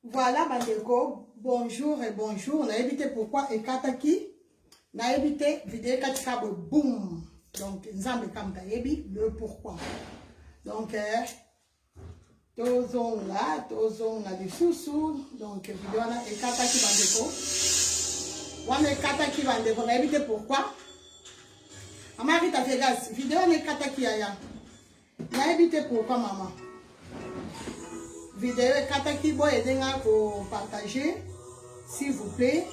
Voilà, bandeko, bonjour et bonjour. On a évité pourquoi et kataki. On a évité vidéo katikabe boum. Donc, nzambe kam tayebi le pourquoi. Donc, tozon là du sous-sous. Donc, vidéo na et kataki bandeko. Wana kataki bandeko. On a évité pourquoi. Maman Rita Vegas, vidéo na kataki aya. On a évité pourquoi maman. Vidéo kataki boy aider pour partager s'il vous plaît.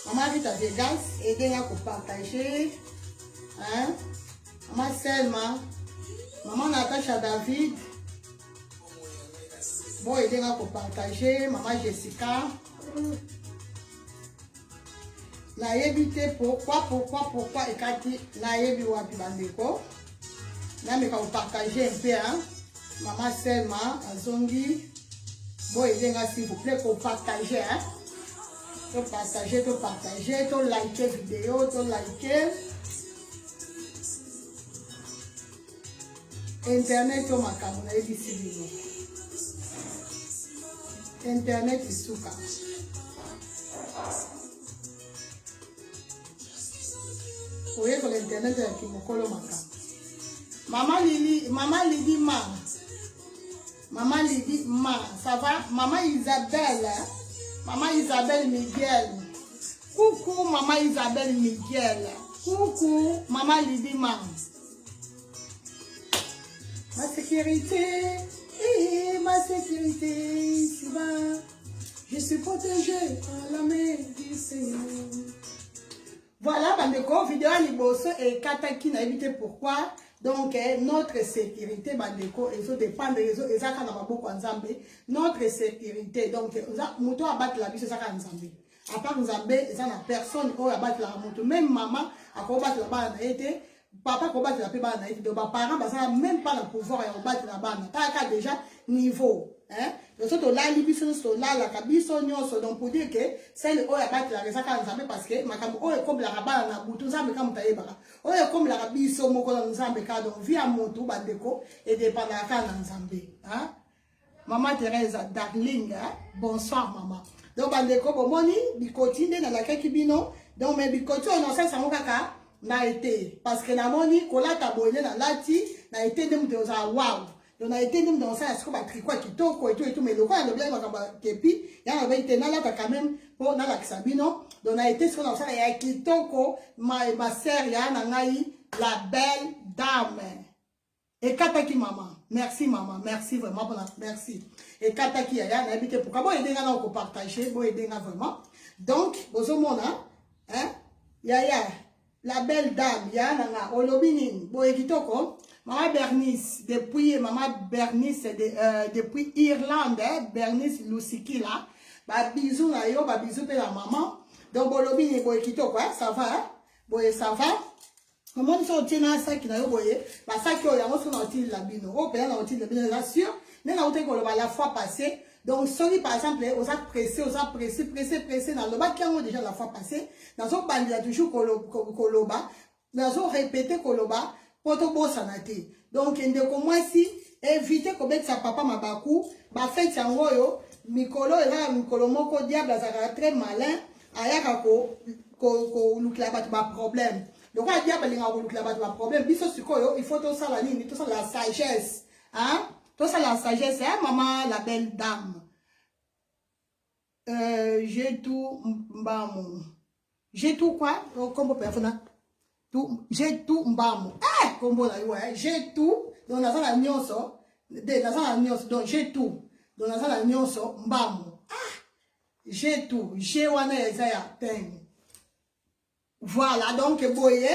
Maman Rita Vegas aider pour partager hein. Maman Selma, maman Natacha David boy aider pour partager. Maman Jessica na éviter pourquoi et kati na yebi wapi bandeko na me ka partager un peu hein. Maman Selma azongi bon aider s'il vous plaît pour partager hein. To partager, to liker vidéo, to liker internet to makambo na ebisi bino. Internet isuka. Oye ko internet ya kimokolo makambo. Maman Lidi Ma, ça va? Maman Isabelle, Maman Isabelle Miguel. Coucou Maman Isabelle Miguel. Coucou Maman Lidi Ma. Ma sécurité, ici va. Je suis protégée par la main du Seigneur. Voilà, bandeko, vidéo à Liboso et Kataki n'a évité pourquoi. Donc, notre sécurité, bandeko, et ça dépend des réseaux, et ça, quand on a beaucoup en notre sécurité. Donc, mouton a battu la vie, c'est ça quand on a à part Nzambe, ça n'a personne qui a battu la mouton. Même maman, a combattu la banane, été, papa combattu la banane, été, donc, parents, ça n'a même pas le pouvoir de battre la banane. T'as déjà niveau. Hein? Donc, c'est là, l'ibison, là, la cabison, donc, pour dire que c'est le haut à battre la résa quand Nzambe, parce que, ma camo, est comme la rabane, la bouton, Nzambe, comme taïbara. Oh, est comme la rabiso, mon colon, Nzambe, donc, via mon tout, bandeko, et des panaka, Nzambe. Hein? Maman Thérèse, darling, hein? Bonsoir, maman. Donc, bandeko, bon, moni, bikoti, dans la kakibino, donc, mais bikoti, on en sait, ça, mon kaka, n'a été, parce que, na moni, kola, taboyé, na lati, n'a été, de m'deuza, waouh. Donc, on a été dans ça, est-ce qu'on va tricot qui toko et tout, mais le quoi, on a bien kepi, il y a été là, quand même, pour dans la Xabino. Donc, on a été sur ça, il y a qui toko, ma sœur, il y a la belle dame. Et Kataki, maman. Merci, maman. Merci vraiment pour la, merci. Et Kataki, il y a habité pour bon aider à nous partager, bon aider vraiment. Donc, bozomona, hein, il y a la belle dame, il y a Olobinin, bon ekitoko. Maman Bernice, depuis Irlande, hein, Bernice Lusiki là, bah bisous na yo, bah bisous pour la maman. Donc bolobi ni boy kito quoi, ça va, hein? Boy ça va. Comment ils sont tenus ça qui na yo boye, bah ça qui on sont sorti la bino, oh peut-être on sorti la bino là sûr, mais là on te qu'on la fois passée. Donc sorry par exemple, on a pressé dans le bas qui ont déjà la fois passée. Dans son bandi a toujours koloba, dans son répété koloba. Donc, si éviter que sa papa mabaku, ba fait yangoyo, mikolo et mikolo moko diable ça très malin, ayaka ko lukla bat ba problème. Donc a diable linga ko lukla bat ba problème, biso sikoyo, il faut tout ça la ligne, tout ça la sagesse. Hein? Tout ça la sagesse, hein, maman la belle dame. J'ai tout mbamo. J'ai tout quoi? Comme personne. J'ai tout mbamo. J'ai tout. Donc, dans la nyonso. Donc, j'ai tout. Donc, dans la nyonso mbamo. J'ai tout. J'ai wana ezaya ten. Voilà. Donc, boye.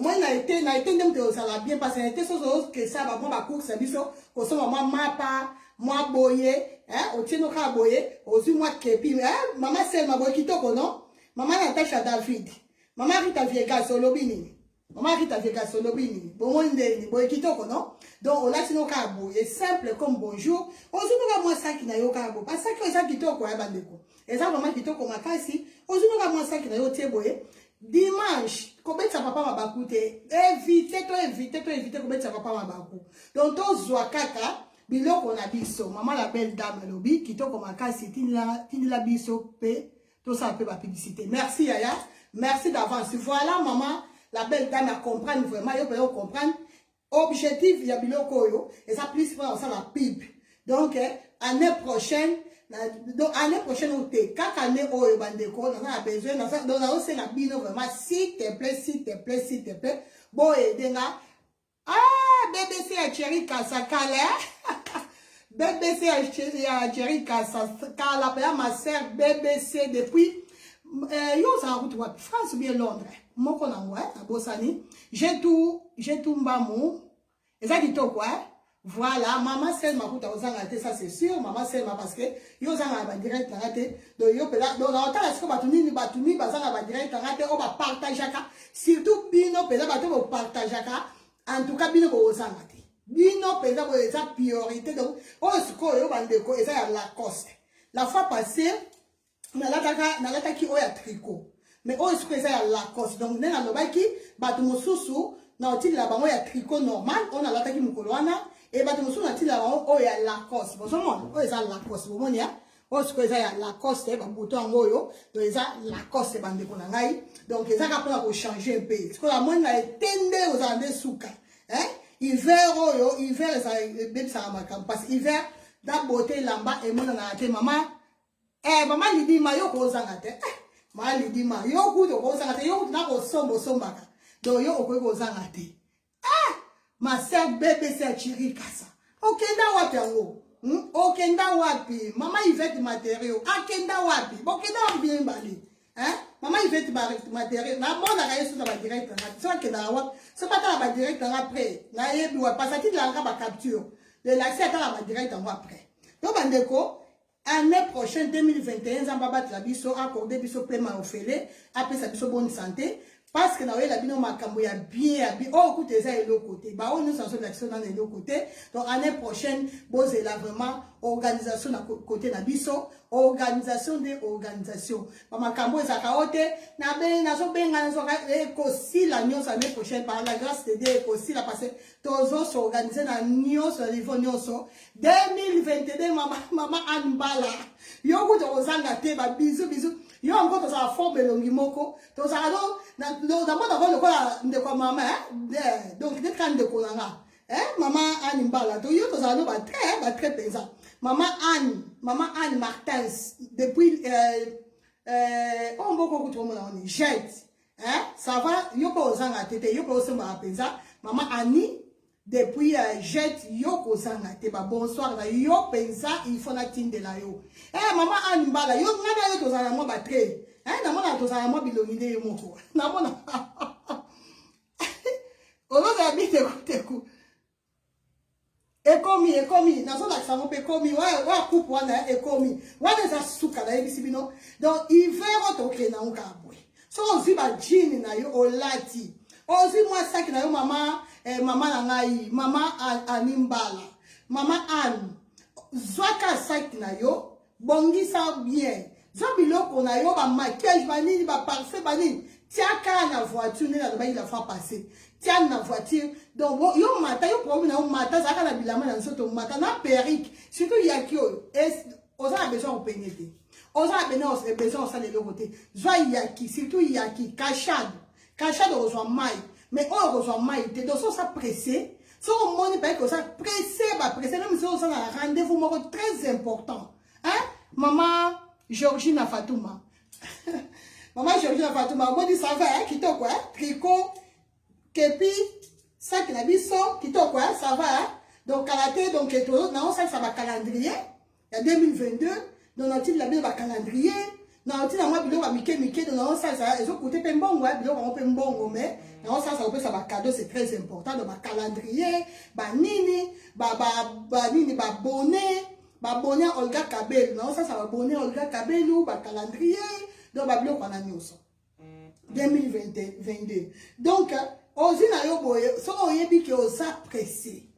Moi, n'a été même que ça l'a bien passé. N'a été que ça va moi ma course biso. Ko so moi mapa, moi boye, hein, au tino ka boye, ozu moi kepi, hein, maman Selma boye kitoko non? Maman Natacha David. Maman Rita Vegas Olobini. Maman Rita Vegas Olobini. Bon monde boye kitoko non? Donc on a tino ka boye simple comme bonjour. Ozu no moi ça qui na yo ka boye. Parce que ça kitoko ya bandeko. Et ça vraiment kitoko makasi. Ozu no moi ça qui na yo tie boye. Dimanche, combien ça papa m'a évitez, évitez combien ça papa m'a donc, to zwa kaka, biloko na biso maman la belle dame lobi kitoko makasi tindila biso pe tout ça peut la publicité. Merci Yaya, merci d'avance. Voilà maman la belle dame à comprendre vraiment, yo peut comprendre objectif ya biloko yo et ça plus pour ça la pub. Donc année prochaine on te kaka année oyo bandeko on a besoin donc on sait la bino vraiment s'il te plaît bon edenga BBC ya Chéri Kasakale BBC ya Chéri Kasakala pa ma sœur BBC depuis yo ça route wapi France ou bien Londres moko na ngwa na bosani j'ai tout mbamu eza kitoko voilà maman Selma kuta ozanga te ça c'est sûr maman Selma parce que yo zanga ba direct na te donc yo pela donc na otala siko batuni bazanga ba direct na te o ba partageaka surtout bino pela bato bo partageaka en tout cas bino ko ozanga te bino pela bo eza priorité donc o siko yo bandeko eza ya Lacoste la fois passée nalataki oya tricot mais o siko eza ya Lacoste donc nena lobaki bato mosusu na otili la bango ya tricot normal on alataki mukolo wana et bato mosusu na otili la bango o ya Lacoste bozomona o eza Lacoste bomoni ya o siko eza ya Lacoste ba bouton yango oyo donc eza Lacoste bandeko na ngai donc eza ka pona ko changer un peu siko la moni na etende ozala nde suka hiver oyo hiver eza bebisaka makambo parce que hiver da beauté lamba emonana te mama mama lidima yo kozanga te mama lidima yo kuto kozanga te yo na kosombaka donc yo okoki kozanga te ma sœur BBC ya Chéri Kasa okenda wapi yango okenda wapi mama Yvette matériaux akenda wapi bokenda wapi mbali mama Yvette matériaux na monaka yesu na ba direct na so akenda wapi so patala ba direct na après na yebi wa pasati la ba capture de l'accès à ba direct en après donc bandeko année prochaine 2021 zamba bat la biso accordé biso paiement ofele après sa biso bonne santé parce que na la bino makambo ya bien oh écoutez ça et l'autre côté bah on nous en sommes l'action dans l'autre côté donc année prochaine bosé là vraiment organisation na côté na biso organisation des organisations makambo za kaote na ben na so benga na so ko si la nyos année prochaine par la grâce de Dieu ko si la passer tozo s'organiser na nyos na niveau nyos 2022 mama Anbala yo ko to zanga te ba bisous yo encore to sa forme longi moko to sa na mona ko la ndeko mama donc de kan ndeko nanga maman Anne Mbala to yo to sa ba très pesant maman Anne Martins depuis on beaucoup to mona on jet ça va yo ko zanga tete yo ko se ma penza maman Annie depuis jet yo ko zanga te ba bonsoir na yo penza il faut na tinde la yo maman Anne Mbala yo ngana yo to zanga mo ba très na mona to zanga mo bilongide yo moko na mona oloza habite kuteku ekomi na so la sango pe komi wa coupe wana ekomi wana za suka na ebisi bino donc hiver to ke na ngabwe so ozi ba jean na yo olati ozi mwa sac na yo mama na ngai mama Animbala mama Anne zwaka sac na yo bongisa bien zo biloko na yo ba maquillage banini ba parfum banini tiaka na voiture na ba il a fait passer tiens na voiture donc yo mata yo problème na mata zaka na bilama na nsoto mata na perruque surtout yakio oza besoin de pénétrer oza besoin ça les côté joie yaki surtout yaki cachade reçoit mai mais on reçoit mai te donc ça pressé so on ne pas que ça pressé même si on a un rendez-vous très important maman Georgina Fatouma maman Georgina Fatouma on dit ça va kitoko tricot kepi sac na biso kitoko ça va donc karaté donc non ça va calendrier il y a 2022 donc on la bien va calendrier non on moi bilo va mike donc non ça ils ont coûté pembongo bilo on pembongo mais non ça va cadeau c'est très important donc va calendrier ba nini ba nini ba bonnet Olga Kabel non ça va bonnet Olga Kabel ou ba calendrier donc ba bilo on a nyonso 2022 donc ozina yo boye so oyebi ke oza pressé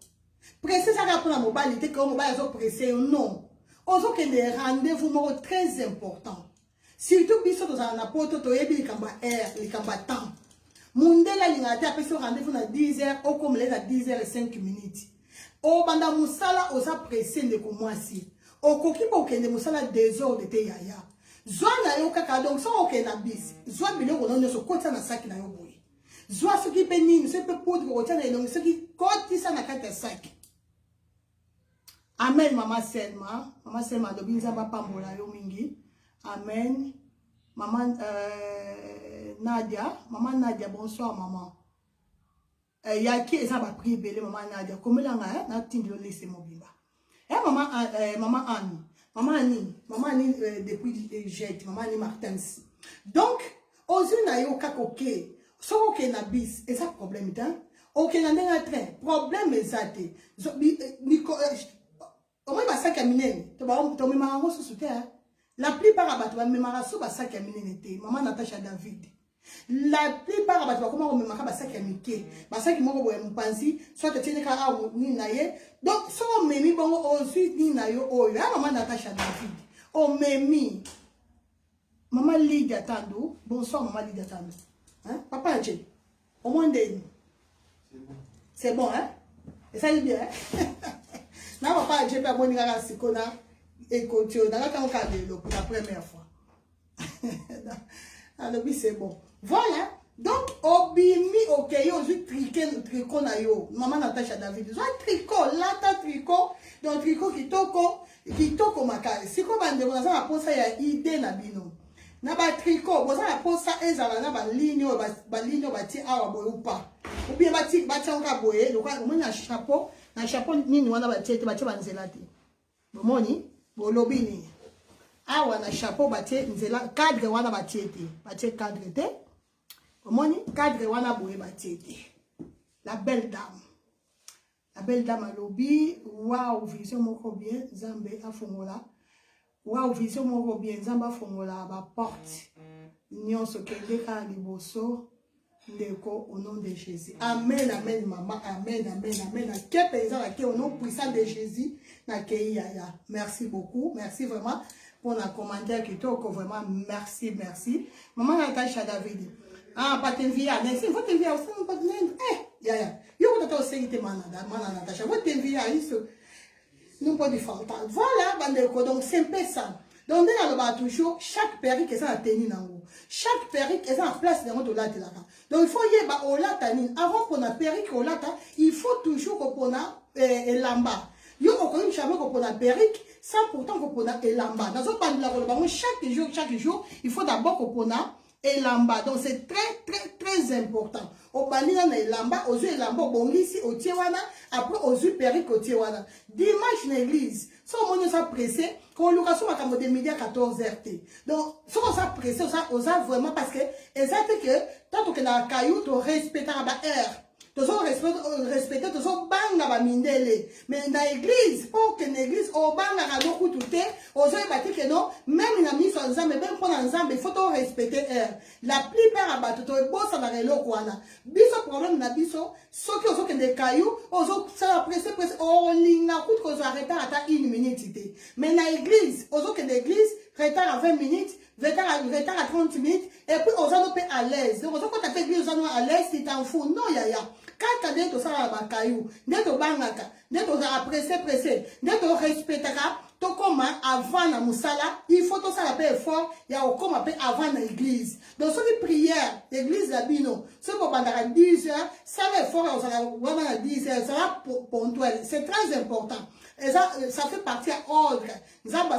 ça va pour la mobilité que mobile zo pressé non ozo que des rendez-vous très important surtout biso to za na poto to yebi likamba likamba temps mundela lingata apesi rendez-vous na 10h au comme les à 10h et 5 minutes O banda musala osa pressé de ko mwasi. O koki po kende musala désordre te yaya. Zwa na yo kaka donc so okende na bis. Zwa biloko non so kota na saki na yo boye. Zwa soki pe nini se pe poudre ko tia na elongi soki koti sa na kati ya saki. Amen mama Selma. Mama Selma dobi nzamba pambola yo mingi. Amen. Maman Nadia. Maman Nadia, bonsoir maman. Yaki eza ba prier belé maman Nadia. Comme là na tindlo laisser mobimba. Maman maman Annie. Maman Annie depuis Jet, maman Annie Martins. Donc, ozu na yo kakoke. So ok na bis, eza problème ta. Ok na ndenga train, problème ezate. Au moins, ça qui a miné, tu vas me marrer sous terre. La plupart abattu, me marrer sous ça qui a miné. Maman Natacha David. La plupart abattu, comment on me marre ça qui a miné. Ça qui m'a envoyé mon pansi, soit tu tiens qu'à ni naïe. Donc, soit on m'a mis bon ensuite ni naïe. Oh, maman Natacha David. On m'a mis. Maman Lydia Tando. Bonsoir, maman Lydia Tando. Hein, papa Adje. Au moins des. C'est bon, hein? Et ça y est bien, hein? Na papa j'ai pas bon ngara sikona ekotio na ka ka pour la première fois. Alors oui c'est bon. Voilà. Donc obimi OK yo ju tricot na yo. Maman Natacha David. Zo tricot, lata tricot, donc tricot kitoko makale. Siko bande ko na posa ya idée na bino. Na ba tricot, bo za posa ezala na ba ligne ba ti awa boyo pa. Ou bien ba ti ba tanga boye, donc on na chapeau. Na chapeau nini wana batiete banzela te. Bomoni, bolobini. Awa na chapeau batie nzela cadre wana batiete. Batie cadre te. Bomoni, cadre wana boye batiete. La belle dame. La belle dame à lobby, waouh, vision moko bien, Zambe afongola. Waouh, vision moko bien, Zamba afongola ba porte. Nyonso kende ka liboso. Au nom de Jésus. Amen, amen, maman. Amen, amen, amen. Au nom puissant de Jésus. Merci beaucoup. Merci vraiment pour la commentaire qui toque. Vraiment, merci, merci. Maman Natacha David. Ah, pas t'envier. Merci. Vous t'envier aussi. Eh, ya. Yo, vous t'as aussi été maman Natacha. Vous t'envier à nous pas du fantasme. Voilà, bandeko. Donc, c'est un peu ça. Donc, on a toujours chaque perruque est en tenue dans l'eau. Chaque perruque est en place dans l'eau. Donc, il faut y avoir au latanine. Avant qu'on a perruque au latin, il faut toujours qu'on a lamba. Yo, on a une chambre qu'on a perruque, sans pourtant qu'on a lamba. Dans un chaque jour, il faut d'abord qu'on a lamba. Donc, c'est très important. Au banina na elamba, aux yeux elamba, bon ici au tiwana, après aux yeux perruque au tiwana. Dimanche na l'église, si on nous a pressé, quand on a fait de midi à 14h. Donc, si on a pressé, on a vraiment parce que, exactement que, tant que dans la caillou, tu respectes la air. Tu respectes, tu banga ba mindele. Mais dans l'église, pour que l'église, on banga rado koutoute, on a bâti que non, même il a mis son ensemble, même pour l'ensemble, il faut respecter air. La plupart abattu, tu es beau, ça va aller au kouana. Biso problème na biso, ceux qui ont des cailloux, on a pressé, on a coûte qu'on arrête à 1 minute. Mais dans l'église, on a l'église, retard à 20 minutes, retard à 30 minutes, et puis on a pas à l'aise. Donc, quand tu as fait l'église, on a à l'aise, tu t'en fous. Non, yaya. Quand tu as dit ça à caillou, dès que bangaka, dès que tu as pressé, dès que tu respecteras, tu comme avant la moussala, il faut que ça l'appelle fort, il y a comme appel avant l'église. Donc, sur les prières, l'église la bino, ce qu'on va à 10 heures, ça va fort, on va à 10 heures, ça va ponctuel. C'est très important. Et ça fait partie à ordre. Nous avons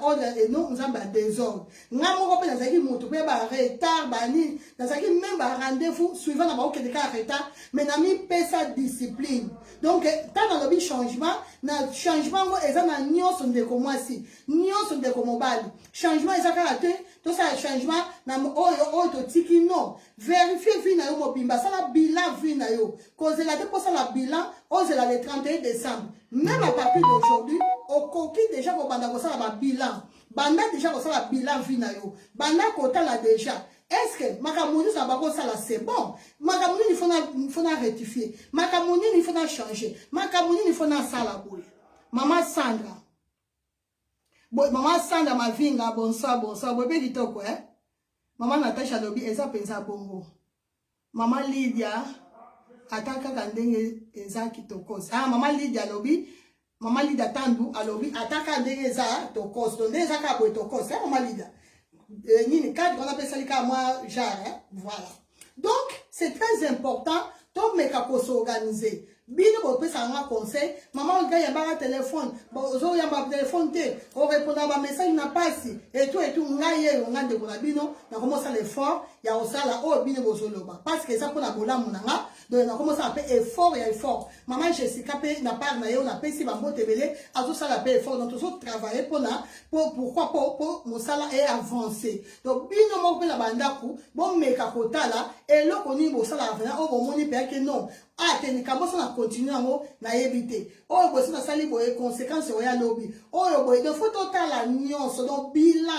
ordre et non, nous avons désordre. Nous avons retard, même rendez-vous suivant la retard, mais nous avons sa discipline. Donc, tant dans le changement, le changement, et ça, nous avons de comment si, nous avons de comment bal. Changement, et ça, tout ça, changement, nous avons tiki non. Vérifiez, vie, nous avons ça, la bilan, vie, nous avons. Cause la dépense, la bilan, on est le 31 décembre. Même à partir d'aujourd'hui, au coquille déjà, on va faire bilan. Banda déjà, on va faire bilan, vie, nous avons. Banda, kota là déjà. Est-ce que Makamouni, ça va ça là, c'est bon? Makamouni, il faut rectifier. Makamouni, il faut changer. Makamouni, il faut ça la boule. Maman Sandra. Maman Sandra, ma vinga, bonsoir. Bébé dit quoi, hein? Maman Natacha Lobi, elle s'appelle ça bongo. Maman Lydia, ataka kandenge eza kitokos. Ah, maman Lydia lobi, maman Lydia tandu alobi ataka ndenge eza tokos. Donc eza ka boy tokos, hein maman Lydia. Nini cadre on appelle ça les moi genre, hein? Voilà. Donc c'est très important donc mais kako s'organiser. Bino bo pesa nga conseil, maman on gagne ba téléphone, bo zo ya ba téléphone te, on répond à ba message na passe et tout ngaye on ngande ko na bino, na commence l'effort, ya osala o bino bo zoloba parce que ça pour na bola munanga, donc na commence à faire effort et effort. Maman Jessica pe na part na yo na pesi ba mbote belé, azo sala pe effort donc toujours travailler pourquoi pour mon salaire est avancé. Donc bino mo pe na bandaku, bon meka kotala et lo koni bo sala avant o bo moni pe que non. Ah, t'es comment ça continue na éviter. Oh, boy, ça sali boy conséquences oya lobby. Oh, boy, de faut total la nuance donc bilan,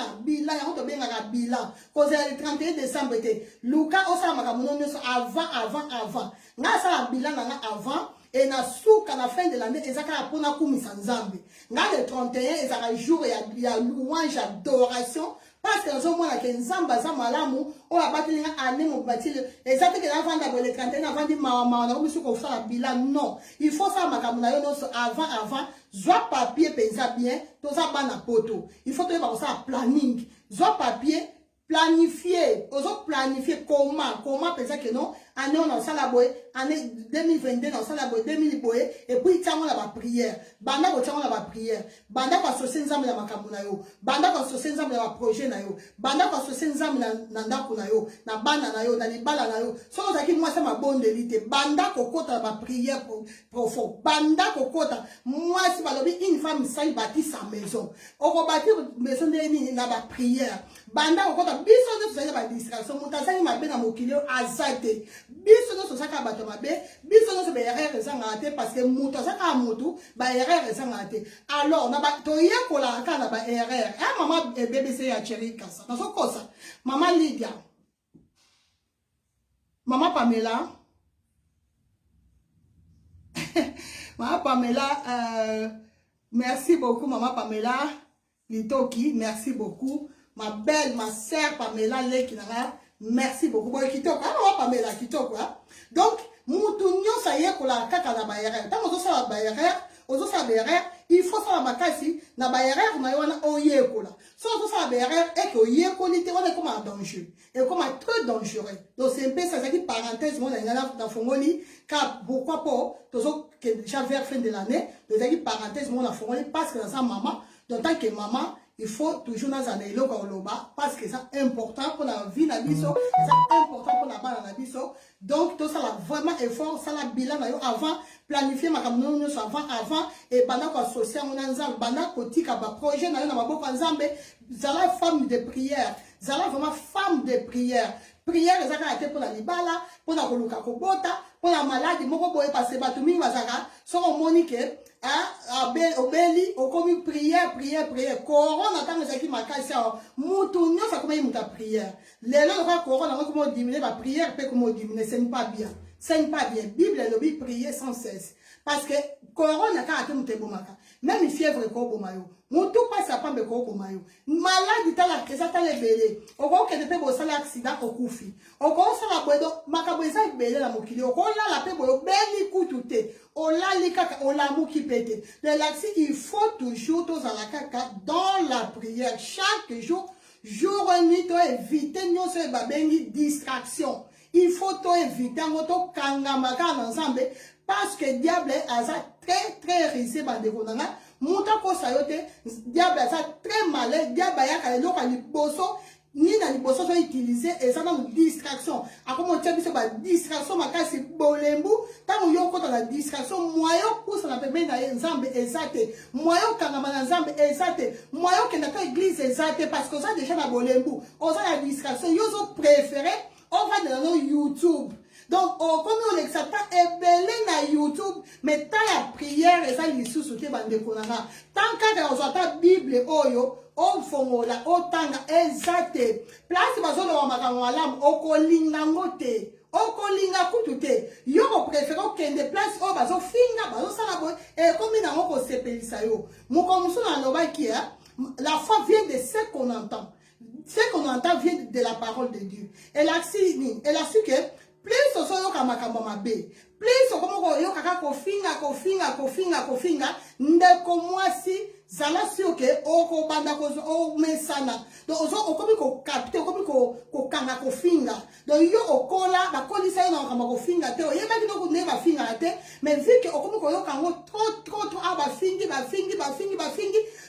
on te bien la bilan. Cause le 31 décembre était Luca osa makamono avant. Nga ça bilan na avant et na souka na fin de l'année ezaka pona kumisa nzambe. Nga le 31 ezaka jour ya louange adoration. Parce que nous sommes là, que nous sommes là, malamu, on a battu les années, on a battu les exactement que l'avant d'abord les 31 avant de maman, on a mis sur qu'on fait la bilan. Non, il faut ça, ma camarade, avant, soit papier, pensa bien, tout ça, ban à poteau. Il faut que ça planning, soit papier, planifier, comment penser que non, année on a ça la boy, année 2022 on a ça la boy, 2000 boy, et puis tiens on a la prière, banda ko tiens on a la prière, banda ko associer nzambe na makambo na yo, banda ko associer nzambe na projet na yo, banda ko associer nzambe na ndako na yo, na bana na yo, na libala na yo, so za ki moi ça ma bonne délité, banda ko kota la prière profond, banda ko kota, moi si balobi une femme ça il bâtit sa maison, on va bâtir maison de ni na ba prière, banda ko kota biso de ça ba distraction, mutasa ni mabe na mokilio azate. Biso no sosaka bato mabe, biso no se be erreur ezanga parce que muto saka mutu ba erreur ezanga te. Alors na ba to yekola ka na ba erreur. Ah maman BBC ya chéri kasa. Na so kosa. Maman Lydia. Maman Pamela. Maman Pamela merci beaucoup maman Pamela Litoki, merci beaucoup. Ma belle, ma sœur Pamela Lekinara. Merci beaucoup. Bon, kitoko. Ah, on va pas mettre la kitoko. Donc, moutounio ça y est pour la caca la barrière. Tant qu'on ça la barrière, il faut ça la makasi. La barrière, on a eu un oye pour là. Soit ça la barrière et que oye pour l'été, on est comme un danger. Et comme un très dangereux. Donc, c'est un peu ça, c'est une parenthèse, on a dans Fongoli, car pourquoi pas, toujours que déjà vers fin de l'année, donc c'est une parenthèse, on a Fongoli parce que dans sa maman, donc tant que maman, il faut toujours dans un élo parce que c'est important pour la vie la biso, c'est important pour la balle la biso. Donc tout ça là vraiment effort, ça la bilan avant planifier ma caméra avant et pendant qu'on associe on ensemble, pendant qu'on tika ba projet na ba boko ensemble, ça la femme de prière, ça la vraiment femme de prière. Prière ezaka été pour la libala, pour la koluka kobota, pour la maladie moko boye passer batumi bazaka, so monique ah obeli okomi prière corona tant que qui makasi mutu nyo ça comme muta prière lelo ka corona comment diminuer la prière peut comment diminuer c'est pas bien Bible le prier sans cesse parce que corona ka ate muté bomaka même une fièvre ko bomayo mutu passe pas be ko bomayo maladie tala kesa tala belé oko ke pe bo sala accident okufi oko sala bodo makabweza belé la mokili oko la pe boyo beni kutute olali kaka olamu ki pété de l'axi il faut toujours tous à la kaka dans la prière chaque jour et nuit to éviter nyonso ba bengi distraction il faut to éviter ngoto kanga kana ensemble parce que diable a ça très risé bande konanga muta ko sayote diable a ça très malin diable ya ka eloko ni boso ni na liboso so utiliser et ça dans distraction a comment tu biso ba distraction makasi bolembu tango yo kota la distraction moyo pousse na pembe na nzambe ezate moyo kangama na nzambe ezate moyo kenda ka église ezate parce que ça déjà na bolembu on ça la distraction yo so préféré on va dans YouTube. Donc, comme on est ça est belé na YouTube, mais tant la prière et ça les sous-soutés bande konanga. Tant qu'on a ta Bible oyo, on fongola, on tanga exacte. Place bazo lo makamwalam, okolinga ngote. Okolinga kutute. Yo préfère kende place o bazo finga bazo sala boy et comme ina ngoko sepelisa yo. Mo komso na loba ki la foi vient de ce qu'on entend. Ce qu'on entend vient de la parole de Dieu. Elle a su que plus on soyo kamakambo mabe, Plus okomo yo kaka kofinga ndeko mwasi zala sioke oko banda kozo o mesana donc ozo okomi ko capter okomi ko kanga kofinga donc yo okola ba kolisa yo na kama kofinga te oyeba kino ko ne ba finga te mais vu que okomi ko yo kango trop ba fingi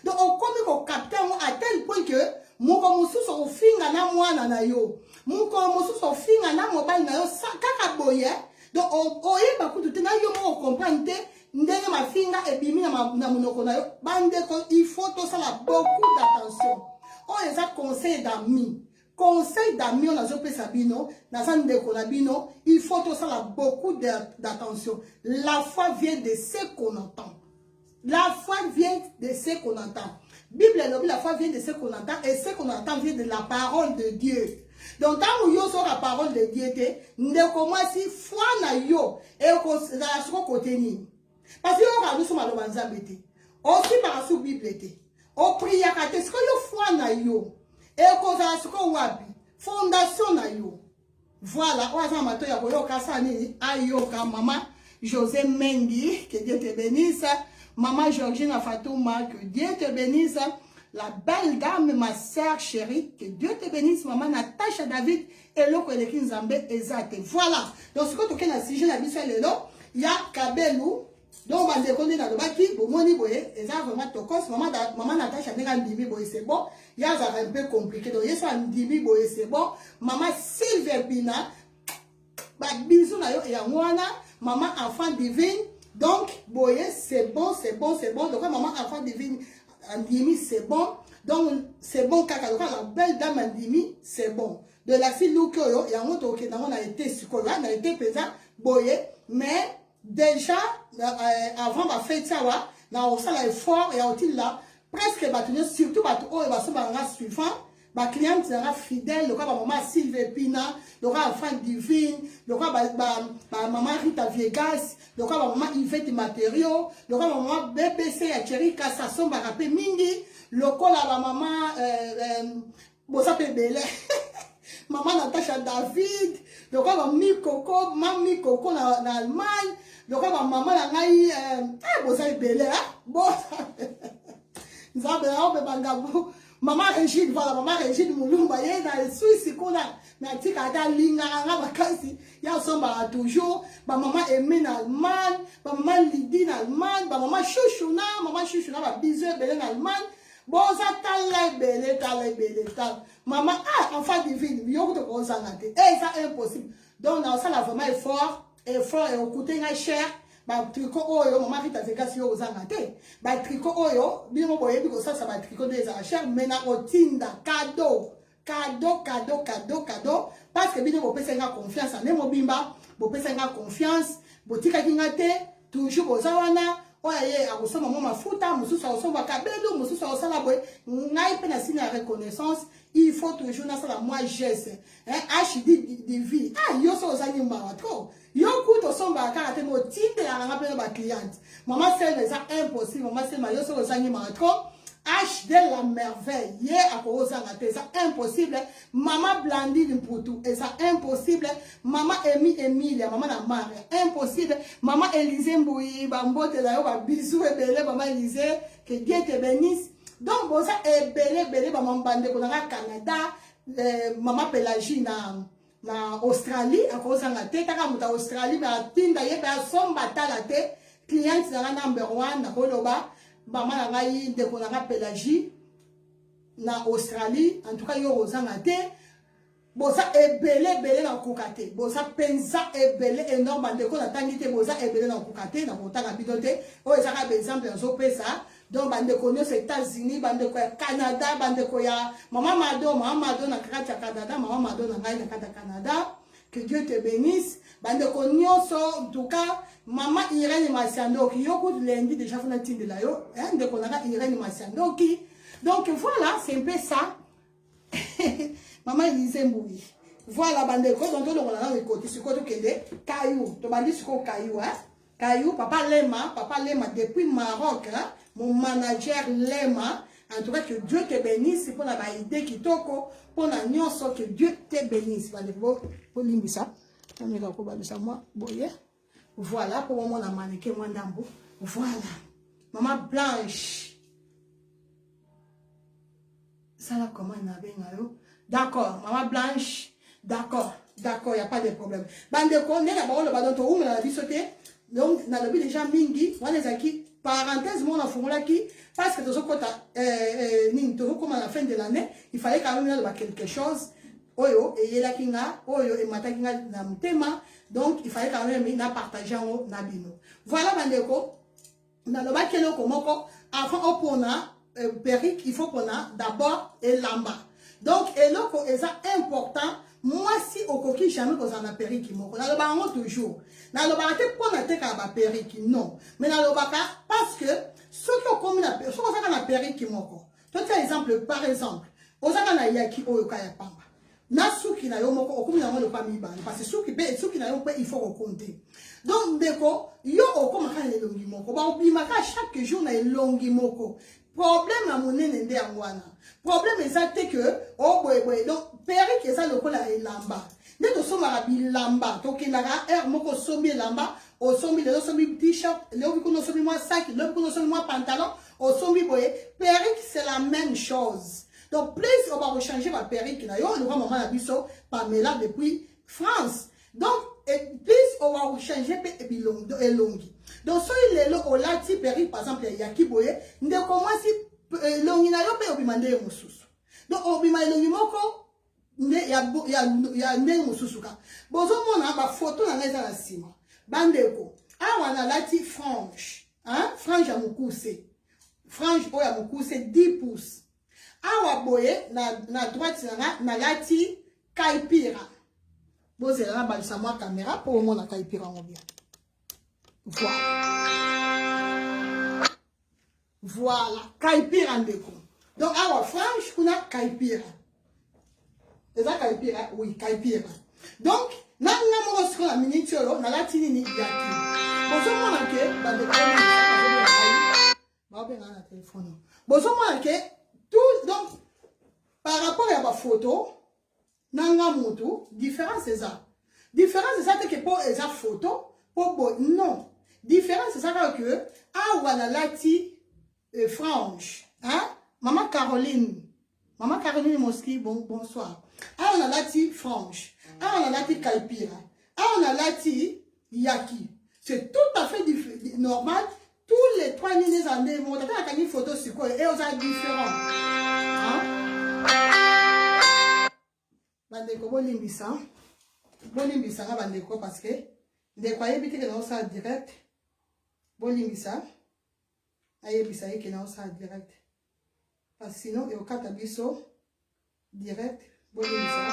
donc okomi ko capter mo à tel point que moko mususu ofinga na mwana na yo moko mususu ofinga na mobali na yo kaka boye donc oyeba kutu te na yo mo comprendre te ndenge mafinga ebimi na monoko na yo bandeko il faut tosala beaucoup d'attention oyo eza conseil d'amis on azopesa bino naza ndeko na bino il faut tosala beaucoup d'attention. La foi vient de ce qu'on entend. La foi vient de ce qu'on entend. Bible elobi la foi vient de ce qu'on entend et ce qu'on entend vient de la parole de Dieu. Donc tant que yo sur la parole de Dieu te ndeko mwasi foi na yo e ko za soko koteni. Parce que yo ka nous sommes à Nzambe te. Aussi par la Bible te. O priya ka te siko yo foi na yo e ko za soko wapi fondation na yo. Voilà, oza mato ya koyo kasani ayoka mama José Mengi, que Dieu te bénisse. Maman Georgina Fatouma, que Dieu te bénisse. La belle dame, ma sœur chérie, que Dieu te bénisse. Maman Natacha David, et l'autre de Kinzambe, exact. Voilà. Donc, ce que tu as sujet la bise le nom, il y a Kabelou. Donc, on va déconner dans le baki, pour moi, et ça vraiment tokos. Maman Natacha Dimi, c'est bon. Il y a un peu compliqué. Donc, il y a un Dimi, c'est bon. Maman Sylvie Pina, bisous, et à moi, maman enfant divine. Donc, boye, c'est bon. Donc, maman enfant divine, Andimi, c'est bon. Donc, c'est bon, kaka. Donc, la belle dame Andimi, c'est bon. De la fille Lukoyo, il y a un autre qui a été sur on a été pesant, boye. Mais, déjà, avant ma fête, ça va, dans l'effort, il y a aussi là, presque, surtout, il va se suivant. Ma cliente sera fidèle, le cas maman Sylvie Pina, le cas enfant divine, le cas maman Rita Viegas, le cas maman Yvette Matériaux, le cas maman BBC à Thierry Kassasson Barapé Mingi, le cas la maman Bosape Belé, maman Natacha David, le cas Mami Coco en Allemagne, le cas maman Langaï Bosape Belé, nous avons Maman Régine, voilà, maman Régine Moulumba, il y a dans le Suisse, mais il y a des lignes, il y a toujours, maman Aimée en Allemagne, maman Lydie en Allemagne, maman Chouchouna, bisous, belle en Allemagne, bon, ça t'a belle, maman, enfant divine, il y a autre chose à et ça est impossible. Donc, dans ça, là, vraiment effort, et au côté, cher. Ba tricot oyo maman Rita Vegas yo ozanga te ba tricot oyo bino boye biko ça ba tricot des cher mais na otinda cadeau parce que bino bo pesa nga confiance en mobimba bo pesa nga confiance botika kinga te toujours bozawana oye akosoma mo mafuta mususu akosoma kabelo mususu akosala boye ngai pe na signe de reconnaissance il faut toujours na sala moi geste HD de vie yo so ozangi mbawa trop yo kuto somba kaka te mo tinde ya nga pe ba cliente maman c'est déjà impossible maman c'est ma yo so ozangi mbawa trop HD la merveille ye akozanga te c'est impossible maman Blandine Mputu et ça impossible maman Emilia maman na Maria impossible maman Élisée Mbouyi bambote la yo ba bisous ebele maman Élisée que Dieu te bénisse donc bon ça ebele maman bande ko na Canada maman Pélagie na Australie akozanga te taka muta Australie ba tinda ye ba somba tala te client na number 1 na koloba maman na ngai ndeko na Pélagie na Australie en tout cas yo ozanga te boza ebele na kokate boza penza ebele énorme ndeko na tangite boza ebele na kokate na kotanga bidote o ezaka par exemple zo pesa donc bandeko nyonso États-Unis bandeko ya Canada bandeko ya maman Mado na kati ya Canada maman Mado na ngai na kati ya Canada que Dieu te bénisse bandeko nyonso en tout cas maman Irène Masiandoki yoko lundi déjà vous n'avez de la yo ndeko na Irène Masiandoki donc voilà c'est un peu ça maman Élisée Mbouyi voilà bandeko donc on a le côté sur côté kende Caillou to bandi sur Caillou Caillou papa Lema depuis Maroc mon manager Lema en tout cas que Dieu te bénisse pour la idée qui toko pour la nyonso que Dieu te bénisse bandeko pour limbisa on est là ko babisa moi boye Voilà, pour moi, on a mannequin, moi, d'ambo. Voilà. Maman Blanche. Ça là, comment on a bien, d'accord, Maman Blanche. D'accord, d'accord, il n'y a pas de problème. Bande de con, d'abord, le badon, on a dit sauter. Donc, on a déjà mingi, on les acquis. Parenthèse, moi, on a formulé qui, parce que tout ce qu'on a, comme à la fin de l'année, il fallait quand même avoir quelque chose. Oyo, et yela kinga, oyo, et mata kinga na mutema. Donc, il fallait quand même partager en nabino. Voilà, bandeko. Dans le bac, avant qu'on a perruque, il faut qu'on a d'abord et lamba. Donc, et là, c'est important. Moi, si au coquille, jamais qu'on a perruque, on a le baron toujours. Dans le bac, on a été à perruque, non. Mais dans le bac, parce que ceux qui ont commis la perruque, ceux qui ont la perruque, toi, tu as exemple, par exemple, aux a yaki au kaya pamba. Na souki na yo moko okumi na mo le pa mi ba parce que souki na yo pe il faut compter. Donc deko yo okoma ka le longi moko ba obi maka chaque jour na longi moko. Problème à mon nende angwana. Problème exact que oh boy donc perruque que ça le kola elamba. Ne to soma bilamba to kinaka moko sombi lamba o sombi le sombi t-shirt le obi ko no sombi moi sac le obi ko no sombi moi pantalon o sombi boy perruque c'est la même chose. Donc, plus on va changer ma perruque, on va maman Abisso, Pamela depuis France. Donc, plus on va changer et longi. Donc, si il est là, on l'a dit perruque, par exemple, il y a qui boye, on commence longi na yo pe obimande mususu. Donc, obimande longi moko, il y a ne mususu ka. Bozo mona ba photo na ngeza na sima. Bandeko. Ah, on a lati frange. Hein? Frange à mukuse. Frange oya mukuse 10 pouces. Awa boye na droite na lati kaipira. Bon c'est là balisa moi caméra pour moi na kaipira on bien. Voilà. Voilà, kaipira ndeko. Donc awa franche kuna kaipira. C'est ça kaipira, oui, kaipira. Donc na mo ko la minute na lati ni yaki. Bon so mo na ke ba de ba ben na téléphone. Bon so mo na ke tout, donc, par rapport à ma photo, nanga moto, différence c'est ça. Différence c'est ça que pour esa photo, pour non. Différence c'est ça que ah voilà lati franche, hein? Maman Caroline Moski, bonsoir. Ah on a lati franche, ah on a lati kaipira, ah on a lati yaki. C'est tout à fait normal. Tous les 3 lignes années, mon tata a une photo sur quoi et on a différents. Bandeko bolimbisa. Bolimbisa nga bandeko parce que ndeko ayebite que na osa direct. Bolimbisa. Ayebisa que na osa direct. Parce que sinon et au kata biso direct bolimbisa.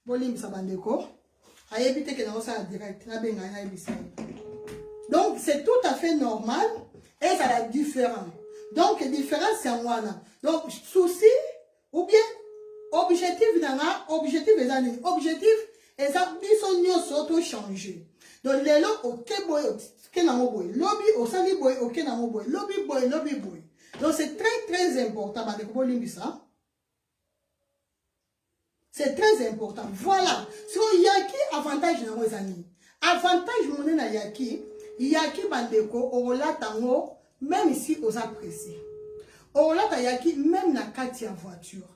Bolimbisa bandeko. Ayebite que dans ça direct na benga na ebisa. Donc c'est tout à fait normal et ça est différent. Donc différence c'est moi là. Donc souci ou bien objectif nana objectif ezali objectif eza biso nyoso to changer. Donc lelo OK boy OK na mo boy lobby au sali boy OK na mo boy lobby boy. Donc c'est très important ba de ko limbisa. C'est très important. Voilà. So yaki avantage na nos amis. Avantage mon na yaki bandeko ola tango même ici aux appréciés. Ola ta yaki même na katia voiture.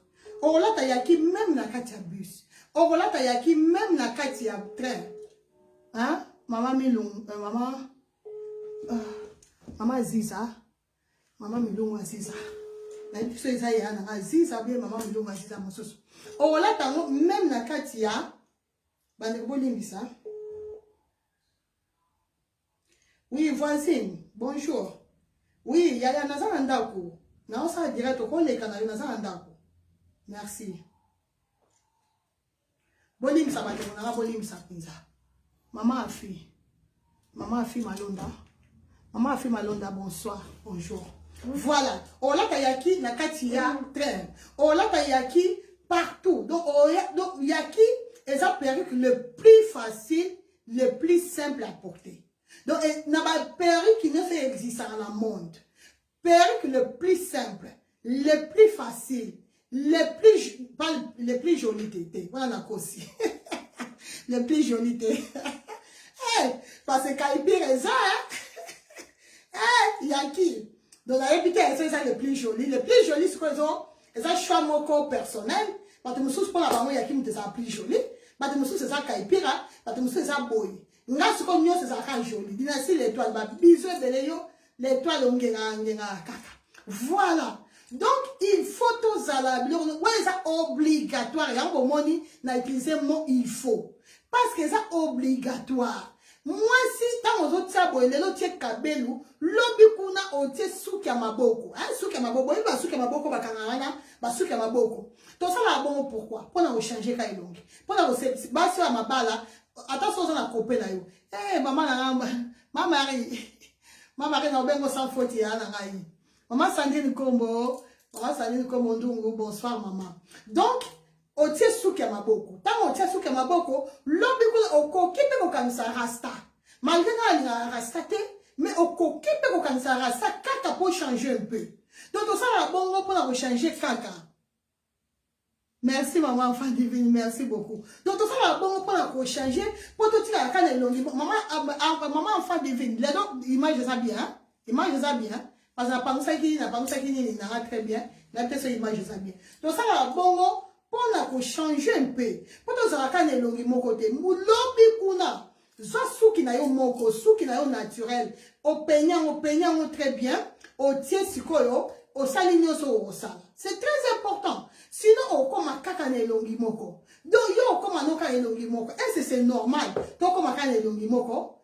Ola ta yaki même na katia bus. Ola ta yaki même na katia train. Hein? Maman Milong, maman Ziza. Maman Milong Ziza. So Isaiah na Ziza bien maman Milong Ziza mosusu. Ola tango même na katia bandeko bolimbisa. Oui, voisine, bonjour. Oui, yaya naza ndako. Na osa direct ko leka na yo naza ndako. Merci. Bolimbisa bandeko na bolimbisa pinza. Maman a fait Malonda. Maman a fait Malonda, bonsoir, bonjour. Voilà. Ola kayaki na katia train. Ola kayaki partout. Donc yaki est la perruque le plus facile, le plus simple à porter. Donc n'a pas perruque qui ne fait exister dans le monde. Perruque le plus simple, le plus facile, pas les plus jolis tétés. Voilà aussi. Les plus jolis tétés. Parce que Kaipir est ça, il y a qui? Donc la réputée, c'est ça les plus jolis. Les plus jolis, c'est quoi ils ont? Ils ont choix mon corps personnel. Parce que nous pour la maman, il y a qui me ça plus joli. Parce que nous c'est ça Kaipira. Parce que nous c'est ça boy. Nous c'est comme nous c'est ça joli. Dynastie l'étoile, bisous de l'éo, l'étoile on kaka. Voilà. Donc il faut tous à la ouais c'est obligatoire. Il y a un moment n'a utilisé mot il faut. Parce que c'est obligatoire. Moi si tant aux autres sabo et l'autre tiers kabelu lobi kuna otie souki ya maboko souki ya maboko il va souki ya maboko bakangana ba souki ya maboko to ça là bon pourquoi pour na changer ka ilongi pour na ba sur mabala attention ça na couper na yo maman na mama na bengo sans faute ya na ngai maman Sandrine Kombo ndungu bonsoir maman donc otie souki ya maboko tant otie souki ya maboko lobi kuna okokipe ko kanisa rasta malgré que la rasta te mais okokipe ko kanisa rasta kaka pour changer un peu donc ça la bongo pour changer kaka. Merci maman enfant divine, merci beaucoup. Donc ça la bongo pour changer pour tout la canne longi maman enfant divine les donc image ça bien image ça bien parce que pas ça qui n'a très bien la peut-être image ça bien donc ça la bongo pour changer un peu pour tout ça canne longi mon côté mulobi kuna zo souki na yo moko souki na yo naturel au peignant très bien au tie sikoyo au salinyo so osala c'est très important sinon au koma kaka na longi moko donc yo koma no ka longi moko est-ce que c'est normal to koma ka longi moko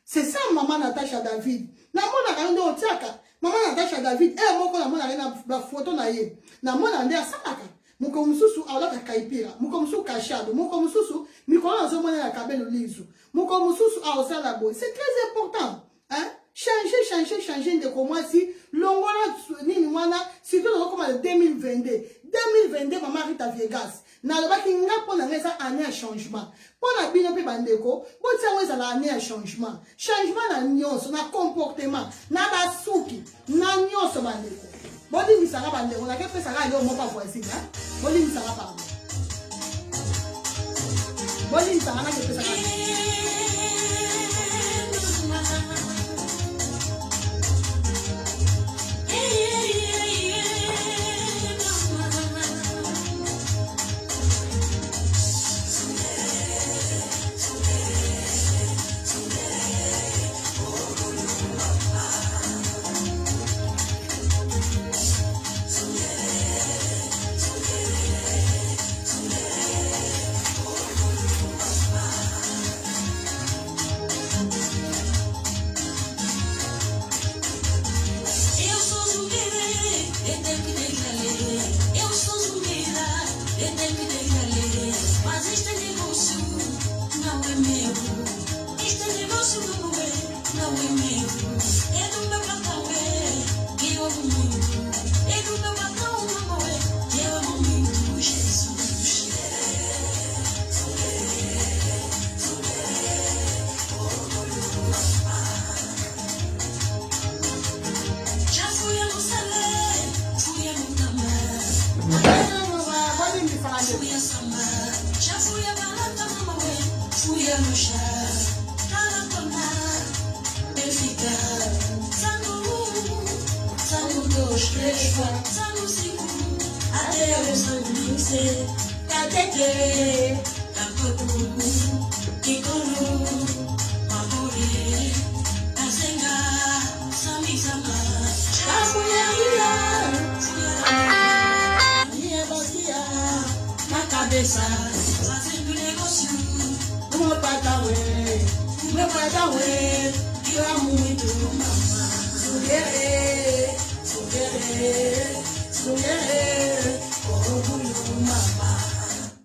c'est ça maman Natacha David na mona ka ndo otiaka maman Natacha David moko na mona na photo na ye na mona ndia sakaka muko mususu awala Kaipira muko mususu kashado muko mususu mikolo na zomona na kabelo lizu muko mususu awosala boy c'est très important hein changer de comment si longola nini wana surtout comme en 2022 maman Rita Vegas na loba ki nga pona ngeza année à changement pona bino pe bandeko botia weza la année à changement na nyonso na comportement na basuki na nyonso bandeko boli misanga bandeko na ke pesa ga yo mo pa voici hein boli misanga pa boli misanga na ke pesa ga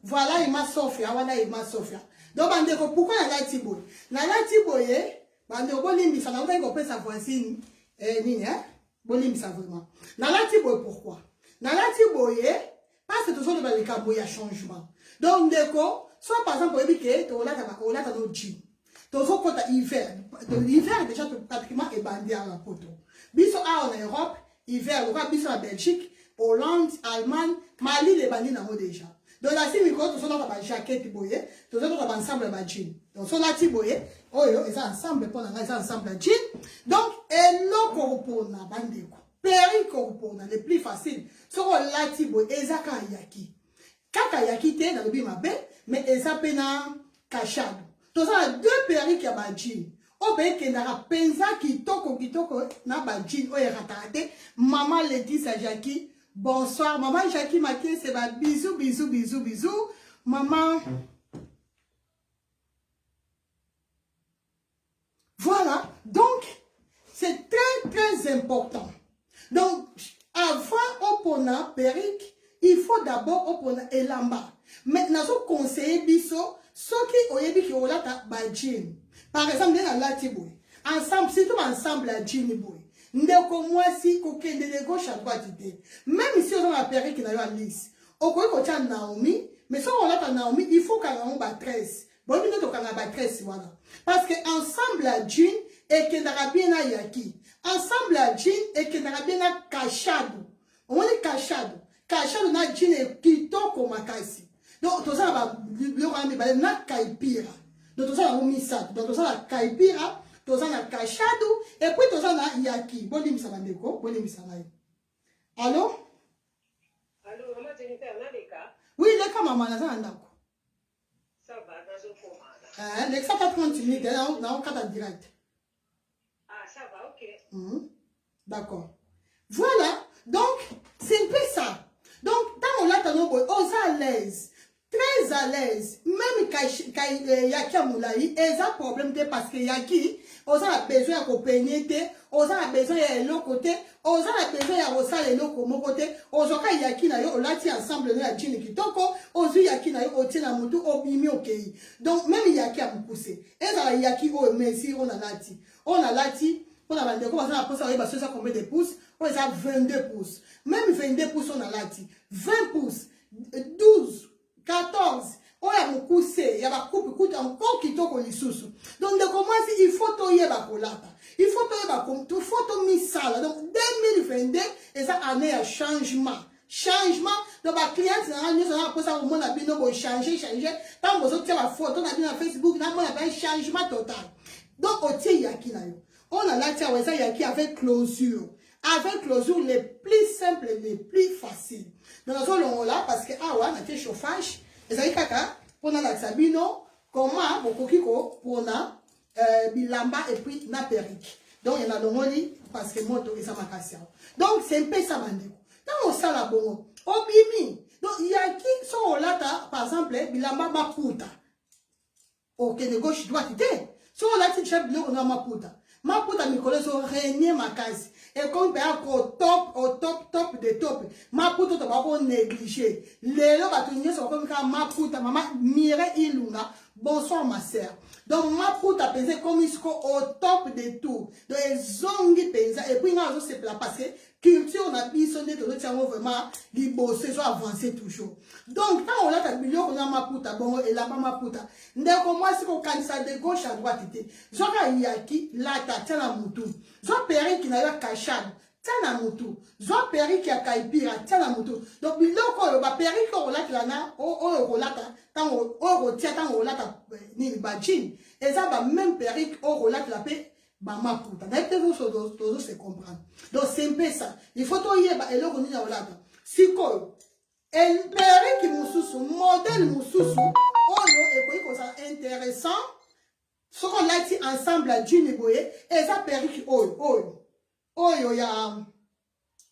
Voilà, il m'a Sophia, voilà, il m'a Sophia. Donc, pourquoi la Latiboy? La Latiboy, Bolimbi, ça n'a pas compris sa voisine, Bolimbi, ça vraiment. La Latiboy, pourquoi? La Latiboy, parce que toujours le Balikaboy a changement. Donc, soit par exemple, tu as un gym. Tu as hiver. L'hiver, déjà, pratiquement, est bandé à la poteau. Biso en Europe, hiver, on va biso en Belgique. Hollande, Allemagne, Mali, les bandits n'ont déjà. Donc là, si nous avons une jaquette, nous avons ensemble de jean. Donc, si on a tiboye, ils sont ensemble pour nous, ils sont ensemble de jean. Donc, et l'eau pour nous, bandeko. Péri pour nous, le plus facile. Si on a tiboye, ils sont yaki. Kaka yaki te dans le bimabe, mais ils sont pena kachado. Donc, on a deux péri qui ont jean. O be kendara penza kitoko na ba jean o eratate maman Laetitia Jackie bonsoir maman Jackie Maké c'est ba bisous bisous bisous bisous maman voilà donc c'est très très important donc avant opona perique il faut d'abord opona elamba maintenant so conseiller biso soki oyebi ki olata ba jean. Par exemple, dans la tiboui, ensemble, surtout ensemble à Jini boy. Ndeko moi si kokende de gauche à droite idée. Même si on a perdu qui n'a eu à lisse. Au quoi qu'on tient Naomi, mais si on a Naomi, il faut qu'on ait ba 13. Bon, nous qu'on a ba 13 voilà. Parce que ensemble à Jin et que n'a bien à yaki. Ensemble à Jin et que n'a bien à kachado. On est kachado. Kachado na Jin et kitoko makasi. Donc tout ça va le ramener ba na kaipira. Donc, tout ça, on a mis ça. Donc, tout ça, la kaipira, tout ça, la kachado, et puis tout ça, la yaki. Bon, dis-moi ça, Mandeko. Bon, dis-moi ça, allô? Allô, maman, tu es les cas? Oui, les cas, maman, là, ça, ça va, dans le commande. Les cas, pas 30 minutes, là, on a un direct. Ah, ça va, ok. D'accord. Voilà. Donc, c'est un peu ça. Donc, quand on l'a tenu, on est à l'aise. Très à l'aise. Même quand Yaki a moulaï, ils ont problème parce que Yaki, on a besoin de pénétrer, on a besoin de l'autre côté, on a besoin de ressasser l'autre côté, on a Yaki na yo, on l'a ensemble na Jini Kitoko, on a Yaki na yo, on tient la moto, on bimi au pays. Donc, même Yaki a poussé. Et ça, Yaki, oh, merci, on a lati. On a lati, on a 22, comment ça a poussé, on a combien de pouces? On a 22 pouces. Même 22 pouces, on a lati. 20 pouces, 12. 14. On a beaucoup il y a ma coupe coûte encore qui toque les sous. Donc de commencer il faut toyer ba kolata. Il faut toyer ba comme tout faut to mi sala. Donc 2022 et ça année à changement. Changement donc ba client nous on a ça au monde a bien no changer tant vous autres la photo on a bien sur Facebook on a un changement total. Donc au tie yaki na yo. On a là tia ouais ça yaki avec closure. Avec closure les plus simples les plus faciles. Dans la zone là parce que ah ouais on a fait chauffage et ça y kaka pour la sabino comment beaucoup kiko pour na bilamba et puis na perique. Donc il y en a longoli parce que moto et ça m'a cassé. Donc c'est un peu ça mandeko. Dans on sala bongo obimi. Donc il y a qui sont là par exemple bilamba maputa. OK de gauche droite idée. So là tu chef bleu on a maputa. Maputa mikolo so régner makasi. Et comme au top de top. Maputa to pas négliger. Lelo batunye so comme ka maputa maman mire ilunga. Bonsoir ma sœur. Donc maputa pensé comme isko au top de tout. Donc zongi pensa et puis nga zo se pla parce que culture on a bisonné de l'autre vraiment li bosser so avancer toujours. Donc quand on a ta million on a maputa bon et là-bas maputa. Ndeko moi si ko kanisa de gauche à droite té. Zoka yaki la ta tana mutu. Zo peri qui na yo kachad. Tana mutu. Zo peri qui a kaipira tana mutu. Donc biloko yo ba peri ko la klana o rolata tant o tia tant o lata ni bajin. Et ça va même peri o rolata la paix. Bah ma puta. D'ailleurs vous se comprendre. Donc c'est un peu ça. Il faut to yeba et le roni na olata. Siko el peri qui mususu modèle mususu oyo et quoi ça intéressant. Ce qu'on l'a dit ensemble à Jini Boye et ça peri qui oyo ya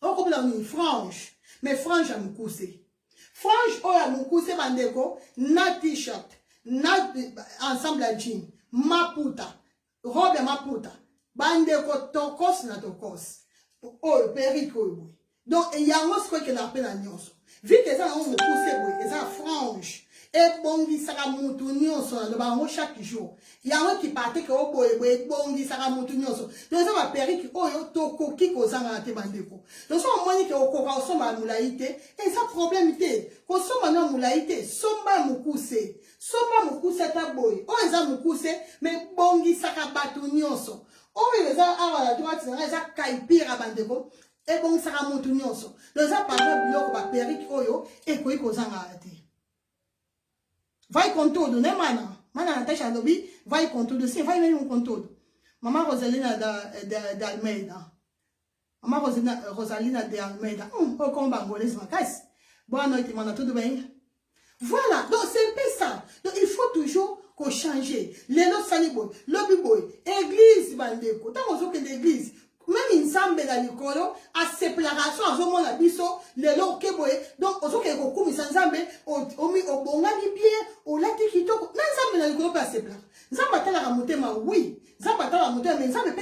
on comme la ni frange mais frange à mukuse. Frange oyo mukuse bandeko na t-shirt na ensemble à jean maputa robe maputa bandeko tokos na tokos oyo periko oyo donc il y a un truc que na pena nyonso vu que ça on mukuse boye ça frange et bongi saka mutu nyonso na bango chaque jour il y a un qui partait que o boye boye bongi saka mutu nyonso donc ça va periki oyo tokoki kozanga te bandeko donc ça on moni que okoka osomba mulaite et ça problème te ko somba na mulaite somba mukuse ta boye o eza mukuse mais bongi saka batu nyonso oyo eza awa la droite na eza kaipira bandeko Et bon, ça a monté nyonso. Dans un parent, biloko ba perruque oyo, et quoi kozanga ate. Va y contour de mana. Mana Natacha Lobi, va y contour de si, va y même un contour. Maman Rosalina d'Almeida. Maman Rosalina d'Almeida. Au combat angolaise, ma casse. Bonne nuit, mon tout de bien. Voilà, donc c'est un peu ça. Donc il faut toujours qu'on change. Les autres saliboy, lobby boy, église, bandeko. Tant qu'on que l'église, même une sambe dans l'école, à séparation, à ce moment là, biso, les lots que boy. Donc, on sait qu'on comme sans sambe, on met au bon ami bien, au lati kito, même sambe dans l'école pas séparer. Zamba tala ramonter ma oui, zamba tala ramonter mais zamba peut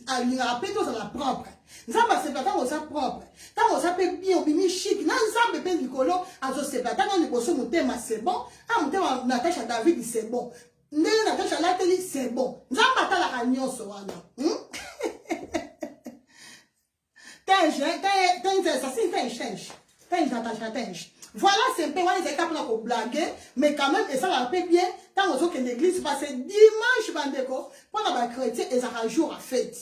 à l'ingapé tous à la propre. Zamba séparer tant on sa propre. Tant on s'appelle bien, on bimi chic. Nan zamba peut l'école à se séparer. Tant on est bosso motema c'est bon. Ah motema Natacha David c'est bon. Né Natacha Lateli c'est bon. Zamba tala ranyon so wana. Voilà, c'est un peu, on est capable de blaguer, mais quand même, et ça va bien, tant que l'église passe dimanche, bandeko, pendant la chrétien, et ça a jour à fête.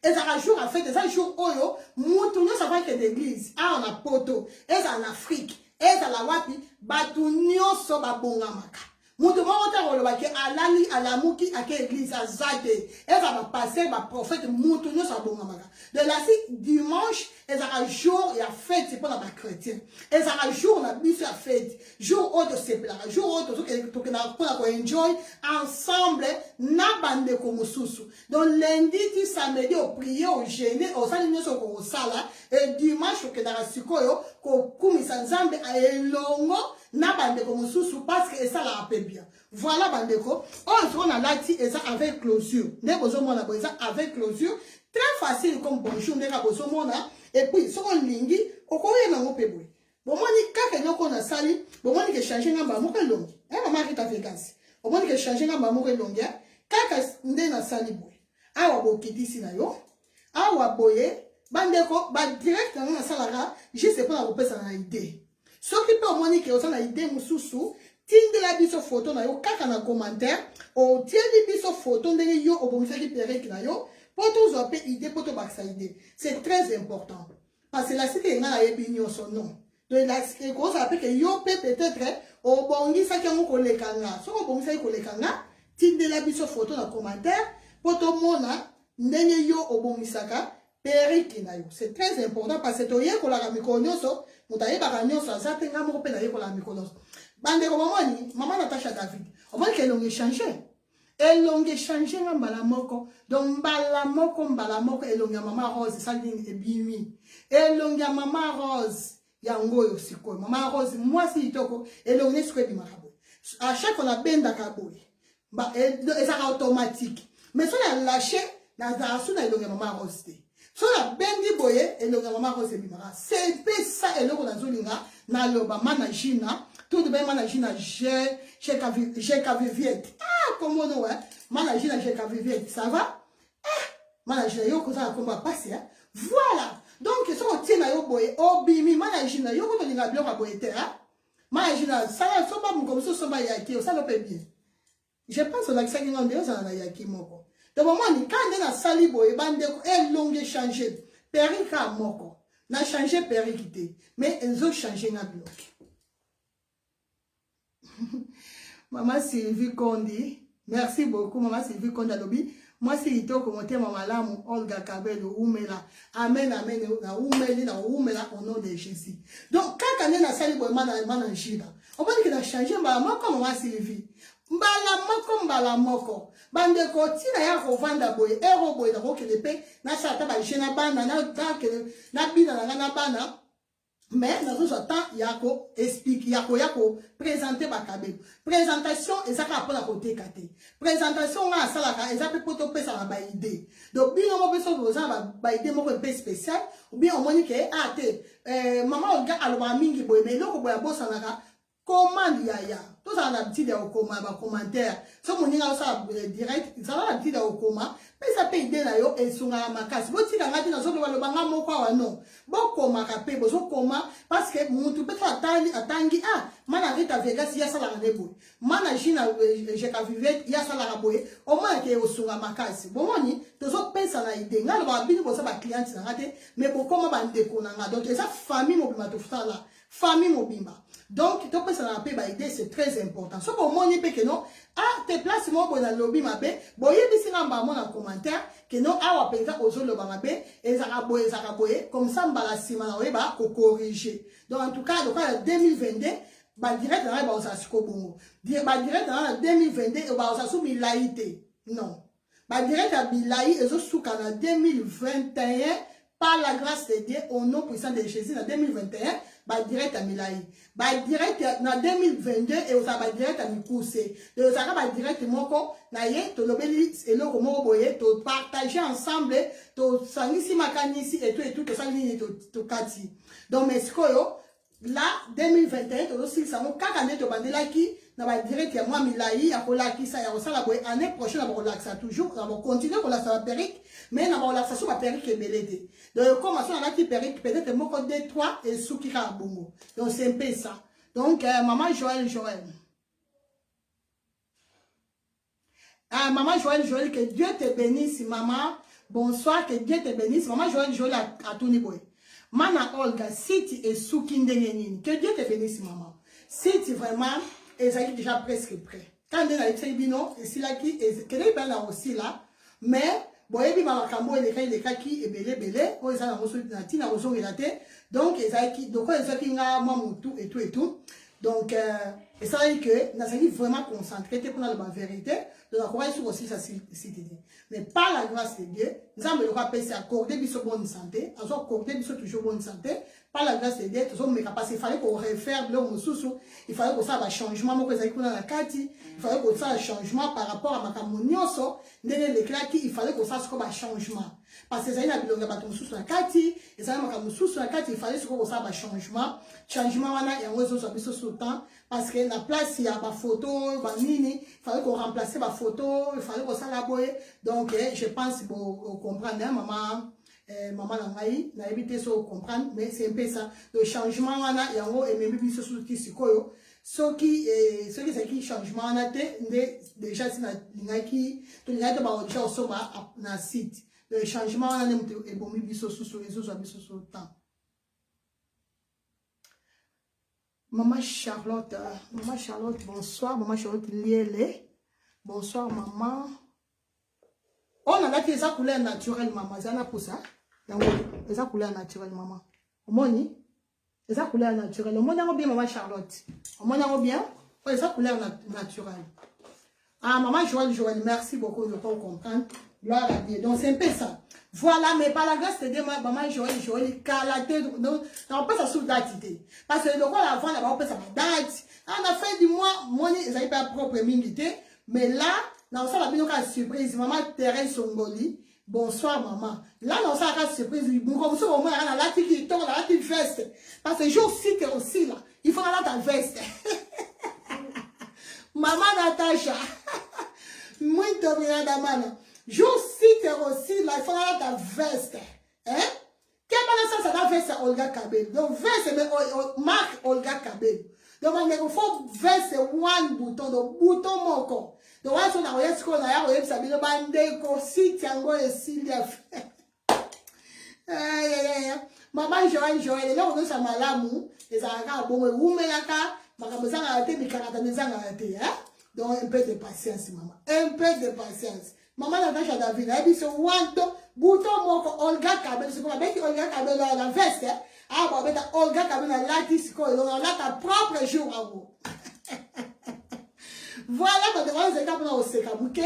Et ça a jour à fête, et ça jour oyo, moutounyo, ça va que l'église, ah, on a poto, et ça en Afrique, et ça la wapi, batounyo, so babongamaka. Moutou mouta rolobaki alali alamuki ake église azate. Et ça va passer ma prophète moutou no sabongamaka. De la dimanche, et ça a jour et à fête c'est pas la chrétien. Et ça a jour la bise à fête. Jour où de se jour où de na enjoy ensemble na bande comme susu. Donc lundi ti samedi au prier au jeûner au salinyo so ko sala et dimanche au que dans la sikoyo ko kumisa nzambe a elongo na bandeko mususu parce que ça la rappelle bien. Voilà bandeko. On a lati et ça avec closure. Ne besoin mona ça avec closure. Très facile comme bonjour ne ka besoin mona et puis so on lingi okoye na ngopebwe. Bon moni kaka nyoko na sali, bon moni ke changer ngamba moko longi. Maman qui t'a fait casse. Bon moni ke changer ngamba moko longi. Kaka nde na sali boy. Awa bokiti sina yo. Awa boye bandeko ba direct na salara, juste pour la repesa na idée. Ce qui peut au moins dire que vous avez une idée mususu, tinde la biso photo na yo kaka na commentaire, o tiende biso photo ndenge yo obomisa ki perek na yo, pour tous vous avez idée pour tout baksa idée. C'est très important. Parce que la cité est na ébignon son nom. Donc la cité qu'on s'appelle que yo peut-être au bongi ça qui a mon collègue kanga. So obomisa ki collègue kanga, tinde la biso photo na commentaire, pour tout mona ndenge yo obomisa ka perek na yo. C'est très important parce que toye ko la mikonyoso mutaye bakanyoso azatenga moko pe na ye ko la mikoloso. Bande ko mamani maman Natacha David. On va qu'elle longue changer. Elle longue changer mbala moko. Donc mbala moko elle longue maman Rose saline et bimi. Elle longue maman Rose yango yo siko. Maman Rose moi si itoko elle longue siko bi marabo. À chaque on a benda kaboy. Ba et ça automatique. Mais si on a lâché na zasu na longue maman Rose. So la bendi boye et le maman rose bimara c'est peu ça et le ko nazolinga na loba managina tout de même managina j'ai kaviviette ah comment on ouais managina j'ai kaviviette ça va managina yo ko ça komba passer voilà donc so on tient na yo boye obimi managina yo ko to linga bloka boye terra managina ça so ba mu comme so ba yaki ça le peut bien je pense que ça qui ngombe ça na yaki moko. De moment, quand on a sali boy, bandeko, elle longue changé. Perika moko. Na changé perikité. Mais elles ont changé na bloc. Maman Sylvie Kondi. Merci beaucoup, Maman Sylvie Kondi Alobi. Moi, c'est ito commenté Maman Lamu, Olga Kabelo, Oumela. Amen, amen, na Oumela, au nom de Jésus. Donc, quand on a sali boy, man chida. On va dire qu'il a changé, maman, comme Maman Sylvie. Mbala moko bande ko tina ya ko vanda boye ero boye da ko kele pe na sata ba jena bana na bina na bana mais na zo temps ya ko explique ya ko présenter ba kabelo présentation ezaka pour la côté kate présentation na sala ka ezaka pour to pesa ba idée donc bino mo beso ko za ba idée mo ko pe spécial ou bien on moni que ate maman ga aloba mingi boye mais loko boya bosa na ka commande yaya. Tout ça, on a l'habitude au coma, bah, commentaire. Si on a ça direct, ça va l'habitude au coma. Mais ça peut aider là, yo, et son à ma casse. Bon, si on a dit dans ce que le banga moko, non. Bon, coma, capé, bon, coma, parce que mon tout peut être attangi, ah, mana vite à Vegas, il y a ça la rébouille. Mana Chine, j'ai qu'à vivre, il y a ça la rabouille. Au moins, qu'il y a au son à ma casse. Bon, moni, tous autres personnes à idée. Là, le babine, pour ça, ma cliente, c'est raté. Mais pour comment, bah, déconnant, donc, et ça, famille, mon bima, tout ça là. Famille, mon bima. Donc, tu peux s'en idée, c'est très important. Ce qu'on m'a dit que non, ah, tes places, moi, pour le lobby, ma bé, bon, il y a des signes en commentaire, que non, ah, on peut être aux autres, le babé, et zaraboye, comme ça, on va la simana, on va corriger. Donc, en tout cas, donc, en 2022, bah, direct, on va s'assurer au bon. Bah, direct, en 2022, on va s'assurer milaïté. Non. Bah, direct, à milaï, et je suis en 2021, par la grâce de Dieu, au nom puissant de Jésus, en 2021, bah direct à Milaï. Bah direct en 2022 et au bah direct à Mikoussé. Le ça va direct moko na ye to lobeli et le comment boyer to partager ensemble to sangisi makanisi et tout to sangini to kati. Donc mais ce là 2021 to aussi ça mo kakane to bandela ki na ba direct ya moi Milaï ya kola ki ça ya osala boy année prochaine on va relaxer toujours on va continuer pour la ça périque mais na ba relaxer sur la périque et belede. Donc comme ça on a qui périque peut-être moko 2 3 et soukika bongo. Donc c'est un peu ça. Donc maman Joël ah maman Joël que Dieu te bénisse maman. Bonsoir que Dieu te bénisse maman Joël à tout niveau. Mana Olga, si tu es sous Kindengenine, que Dieu te bénisse, maman. Si tu vraiment, et ça est déjà presque prêt. Quand on a été bino, et si là qui, et que les là aussi là, mais, bon, et puis, maman Kambo, et les cas qui est belé, oh, ils ont reçu la tina, reçu relaté, donc, et ça qui, donc, ils ont qui n'a, moi, tout, et tout. Donc, et ça veut dire que, nous sommes vraiment concentrés pour la vérité, donc, on va aussi ça cité. Mais par la grâce de Dieu, nous avons le rappel, c'est accorder une bonne santé, nous avons accordé toujours bonne santé, par la grâce de Dieu, nous avons il fallait qu'on refaire le sous, il fallait qu'on fasse un changement, il fallait qu'on fasse un changement par rapport à ma camonioso, il fallait qu'on fasse un changement. Parce que ça y a un bâton sous la kati, et ça y a un sous la kati, il fallait qu'on fasse un changement. Changement, il y a un réseau sur le temps, parce que la place, il y a ma photo, il fallait qu'on remplace ma photo, il fallait qu'on s'allaboye. Donc, je pense que vous comprenez, maman, Nangaï, n'a évité ça, vous comprenez, mais c'est un peu ça. Le changement, il y a un réseau, et même si c'est qui se coyo. Ce qui changement, on a déjà, c'est qui, tout le monde déjà au sommet, dans le site. Le changement, on a et bon, il sur les réseaux, sur le temps. Maman Charlotte, bonsoir. Maman Charlotte Liele. Bonsoir, maman. On a des couleurs naturelles, maman. C'est un pour ça. Les couleurs naturelles, maman. Au moni, les couleurs naturelles. Au moni, on a bien, maman Charlotte. Au moni, on a bien. Les couleurs naturelles. Ah, maman Joël, merci beaucoup de pas comprendre. Gloire à Dieu. Donc, c'est un peu ça. Voilà, mais par la grâce de Dieu, maman Joël, calaté, on peut ça sous date. Parce que le roi avant, là-bas, on peut ça date. À la fin du mois, moi, ils n'avaient pas propre minute. Mais là, dans ça, la binoka surprise, maman Thérèse Songoli. Bonsoir, maman. Là, dans ça, la surprise, bon, comme ça, au moins, la qui tombe, la petite veste. Parce que jour ci, t'es aussi là. Il faut aller ta veste. Maman Natacha. Muito obrigada, mana. Je cite aussi, là, il faut avoir ta veste. Hein? Quelle ça, la veste Olga Kabel. Donc, veste, mais marque Olga Kabel. Donc, il faut veste one bouton, donc bouton moko. Donc, on a regardé ce qu'on a, on a sabi le bandé, qu'on cite, yango et Sylvia. Maman Joël, là, on a sa malamou, les arabes, bon, ou melaka, makamozanga a été, mikarata mezanga a été, hein? Donc, un peu de patience, maman. Un peu de patience. Maman Natacha David, elle dit ce one bouton moko Olga Kabel, c'est comme avec Olga Kabel dans la veste. Ah, bon, avec Olga Kabel dans la disque, on a ta propre jour à vous. Voilà, quand tu vois les étapes dans le sécam, ok?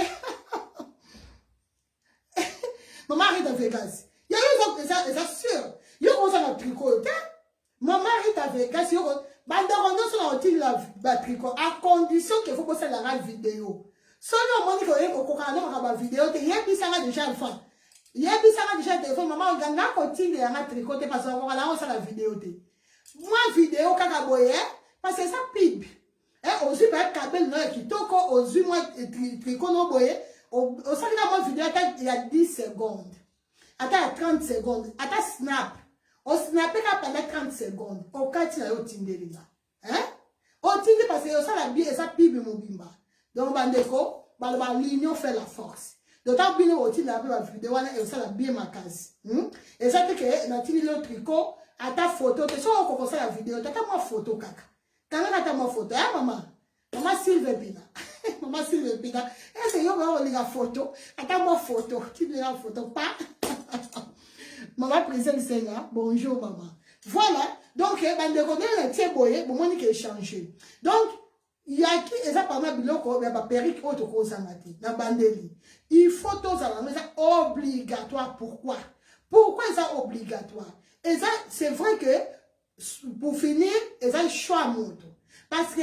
Maman arrive à Vegas. Il y a eu ça, sûr. Il y a eu un tricot, ok? Maman arrive à Vegas, il y a eu banderonneau sur la tricot, à condition qu'il faut poster la vidéo. Si on a dit qu'il y a une vidéo, il y a déjà le fond. Il y a déjà le téléphone, maman, on a continué à tricoter parce qu'on a la vidéo. Moi, vidéo, quand on a parce que ça pib. Et aussi, par kabel, qui toko, aussi, moi, tricot, non, boye, au sein de la vidéo, il y a 10 secondes. Attends, 30 secondes. Attends, snap. On snappe pendant 30 secondes. Au cas où il y a au Tinder, là. Hein? Au Tinder, parce que ça, la vie, et ça pib, mon bimba. Donc, bandeko, l'union fait la force. D'autant que au Tinder, la vidéo, et ça, la bien ma case. Et ça, c'est que, dans le tricot, à ta photo, tu sais, on commence la vidéo, tu as ma photo, kaka. Quand tu as ma photo, hein, maman? Maman Sylvie Pina. Maman Sylvie Pina. Est-ce que vous avez la photo? Attends ma photo. Tu veux la photo? Pas? Maman Président Senga. Bonjour, maman. Voilà. Donc, bande de combien de temps boye, bon, moi, qui est changé. Donc, il y a qui, et ça, par exemple, il y a Péric, autre cause à mater, dans Bandeli. Il faut tous à la maison obligatoire. Pourquoi? Pourquoi c'est obligatoire? Et ça, c'est vrai que, pour finir, et ça, choix à moto. Parce que,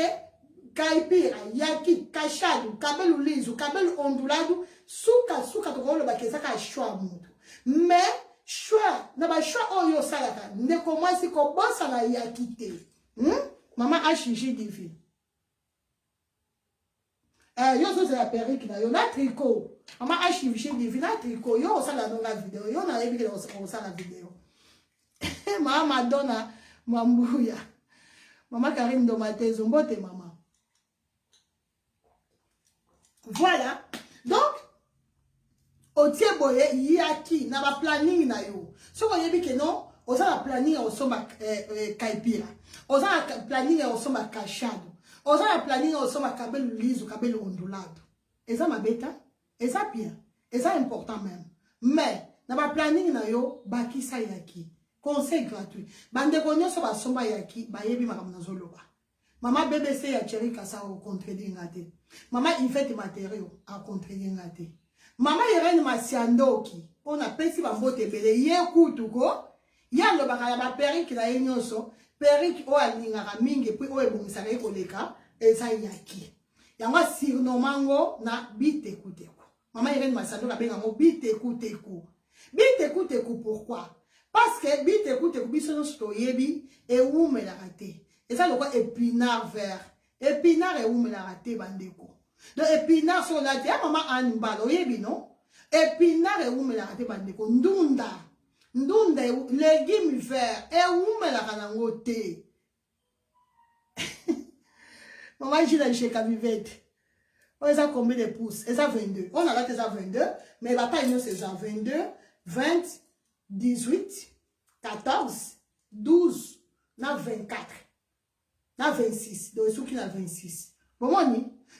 Kaipira, Yaki, Kachadu, Kabelu Lizu, Kabelu Onduladu, Souka, Tokolo, Bakeza, choix à moto. Mais, choix, n'a choix, oh yo salaka, ne commence qu'on bosse à la Yakite. Maman a chichi divi. Yo, c'est la perruque, yo, na tricot. Maman a chichi divi, na tricot, yo, ça la vidéo, yo, na évi, on ça la vidéo. Maman Madonna, Mambouya. Maman Karine Domate, Zombote, maman. Voilà. Donc, au tieboye, yaki, na ba planning na yo. So, vous voyez que non, on a la planning au soma kaipira. On a la planning au soma kachado. On a la planning au soma kabel liso, kabel ondulado. Et ça, ma bêta, et ça bien. Et ça important même. Mais, na ba planning na yo, baki sa yaki. Conseil gratuit. Bande konyo so ba somba yaki, ba yebi makam na zoloba. Maman BBC ya chéri kasa au contredire ngate. Maman Yvette matériaux à contredire ngate. Maman Irene Masiandoki, on a pesi ba mbote bele ye kutuko, ya lo bakala ba perruque na yenyoso, perruque o alingaka mingi puis o ebongisaka ekoleka, eza yaki. Yango surnomango na bitekuteko. Maman Irene Masiandoki abenga ngo bitekuteko. Bitekuteko pourquoi? Parce que bitekuteko biso no stoyebi e umela kate. Et ça, le quoi épinard vert. Épinard et où me l'a raté, bandeko. Donc, épinard sur la terre, maman a une balle, oui, non? Épinard et où me l'a raté, bandeko. Ndunda. Ndunda, légumes verts. Et où me l'a raté? Maman, j'ai la chèque à vivette. On a combien de pouces? Et ça, 22. On a raté ça, 22. Mais la taille, c'est ça, 22, 20, 18, 14, 12, 24. 26, donc ceux qui ont 26. Bon,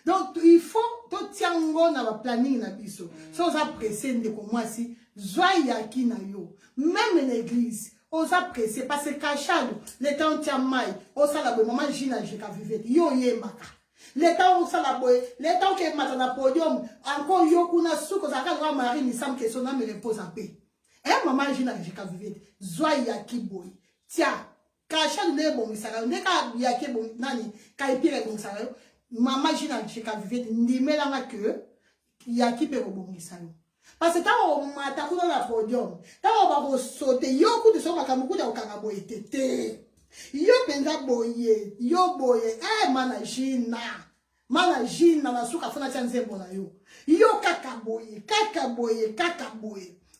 donc il faut tout tiango na planning na biso. Si on a pressé de comment si zoya ki na yo. Même l'église, on a pressé parce que cachado, les temps tient maille, on sa la maman Gina jeka vivete. Yo ye maka. Les temps on sa la boy, les temps que mata na podium, encore yo kuna suko za ka mari ni sam que son âme repose en paix. Eh maman Gina jeka vivete. Zoya ki boy. Tiens. Kachado ne bon misara ne ka yake bon nani ka epire bon misara maman jina cheka vivete ndimela nga que yaki pe bon misara parce que quand on mata ku dans la podium quand on va sauter yo ku de so makamuku da okanga boye tete yo penza boye yo boye mana jina na suka fona chanze bona yo kaka boye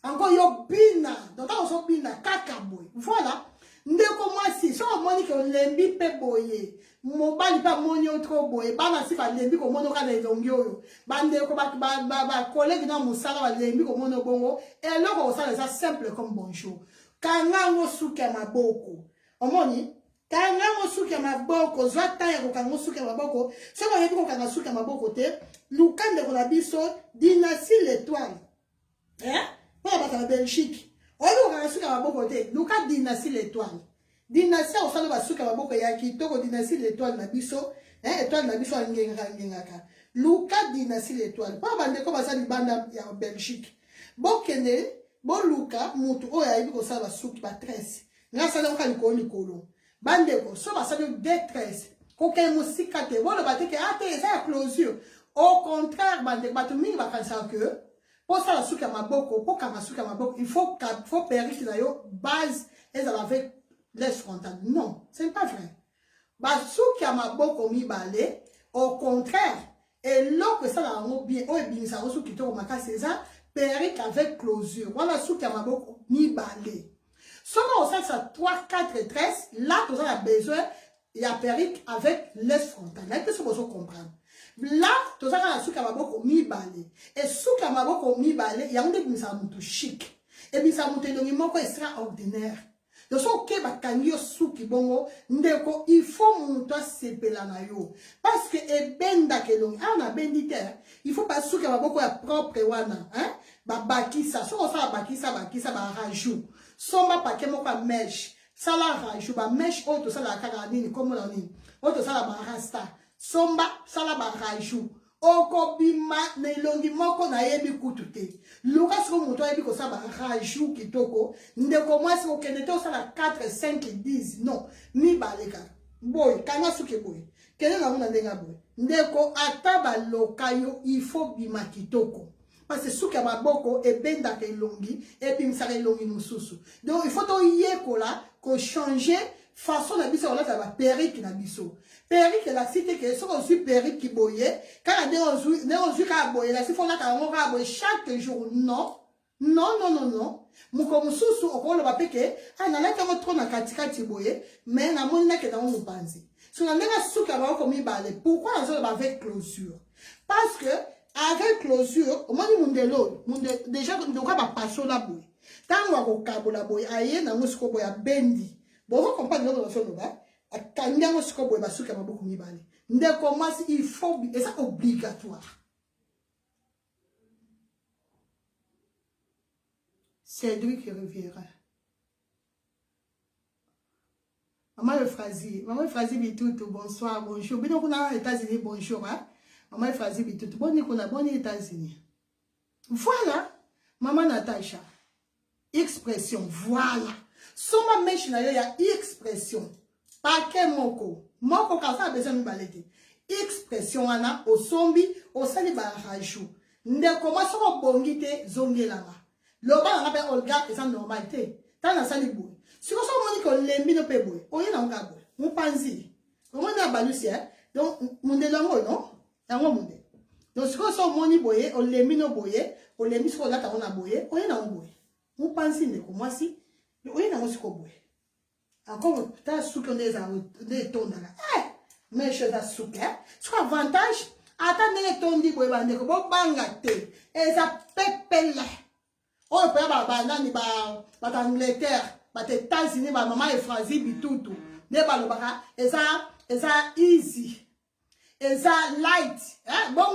encore yo bina donc on so bina kaka boye voilà. Ndeko mwasi so moni ko lembi pe boye mobali pa moni otro boye bana si ba lembi ko mono kana elongi oyo bande ko ba collègue na musala ba lembi ko mono bongo et loko ça ça simple comme bonjour kanga ngo suke maboko omoni kanga ngo suke maboko zwata ya ko kanga suke maboko so ba yebi ko kanga suke maboko te lukande ko la biso dynastie l'étoile pour la Belgique. On va suka maboko te luka dynastie l'étoile dynastie au sala ba suka maboko ya kitoko dynastie l'étoile na biso étoile na biso ngengaka luka dynastie l'étoile pa bande ko basali banda ya Belgique bokene bo luka mutu o ya ibi ko sala suki ba 13 nga sala ko liko likolo bande ko so basali détresse ko ke musika te bo le bateke ate ça closure au contraire bande batu mingi ba kansa que pour ça la souka maboko pour kama souka maboko il faut permettre qu'il y ait base et avec les frontales. Non, ce n'est pas vrai. basuki ya maboko mibale au contraire eloko esala yango bien oyo ebimisa yango suki kitoko makasi eza perruque avec closure wana suki ya maboko mibale soki osalisa 3-4 tresses là toza na besoin ya perruque avec laisse frontale nayebi te soki ozocomprendre là tozaka na suki ya maboko mibale e suki ya maboko mibale yango nde ebimisaka motu chic ebimisaka motu elongi moko extraordinaire donc soki oke bakangi yo suki bongo ndeko il faut moto asepela na yo parce que ebendaka elongi awa nabendi te il faut basuki ya maboko ya propre wana babakisa soki osala bakisa barajout somba pake moko ya meshe sala rajout bameshe oyo tosalaka kaka nini komona nini oyo tosala barasta somba sala barajout okobima na elongi moko nayebi kutu te luka siko moto ayebi kosala barajout kitoko ndeko mwasi okende te osala 4 5 10 non mibale kaka boye kanga suki boye kende nango na ndenge boye ndeko ata baloka yo il faut bima kitoko parce que suki ya maboko ebendaka elongi ebimisaka elongi mosusu donc il faut toyekola kochanger façon na biso kolata baperike na biso perike elasi te ke soki ozwi perike boye kaka nde ozwi kaka boye elasi fo olata yango kaka boye chaque jour non moko mosusu okoloba mpe ke nalati yango tro na katikati boye mais namoni nakenda yango mopanzi so na ndenge suki ya maboko mibale pourquoi nazoloba avec closure parce que avec closure omoni mundelo déjà ndoka bapasola boye ntango akokabola boye aye nango siko boye abendi bozo comprendre ndenge nazoloba akangi yango siko boye basuki ya maboko mibale ndeko mwasi il faut eza obligatoire c'est lui qui reviendra Maman Efrazi Bitutu bonsoir bonjour bino kuna États-Unis bonjour Maman Efrazi Bitutu boni kuna boni États-Unis voilà maman Natacha expression voilà soma mesh na yo ya expression pake moko kasa besoin mibale te expression wana osombi osali ba rajout ndeko mwa soko bongi te zongelanga loba nga pe Olga eza normal te tana sali boye siko so moni ko lembi no pe boye oye na nga boye mupanzi omoni na balusi donc mundelo ngo non yango munde donc siko so moni boye o lembi no boye o lembi siko lata ona boye oye na ngo boye mupanzi ndeko mwasi oye na ngo siko boye encore ta suki ondeza de tondala mais chose à suki so avantage ata ndenge tondi boye bandeko bobanga te eza pepele oyo mpe banani Angleterre États-Unis maman Efrazi Bitutu nde balobaka eza easy eza light bongo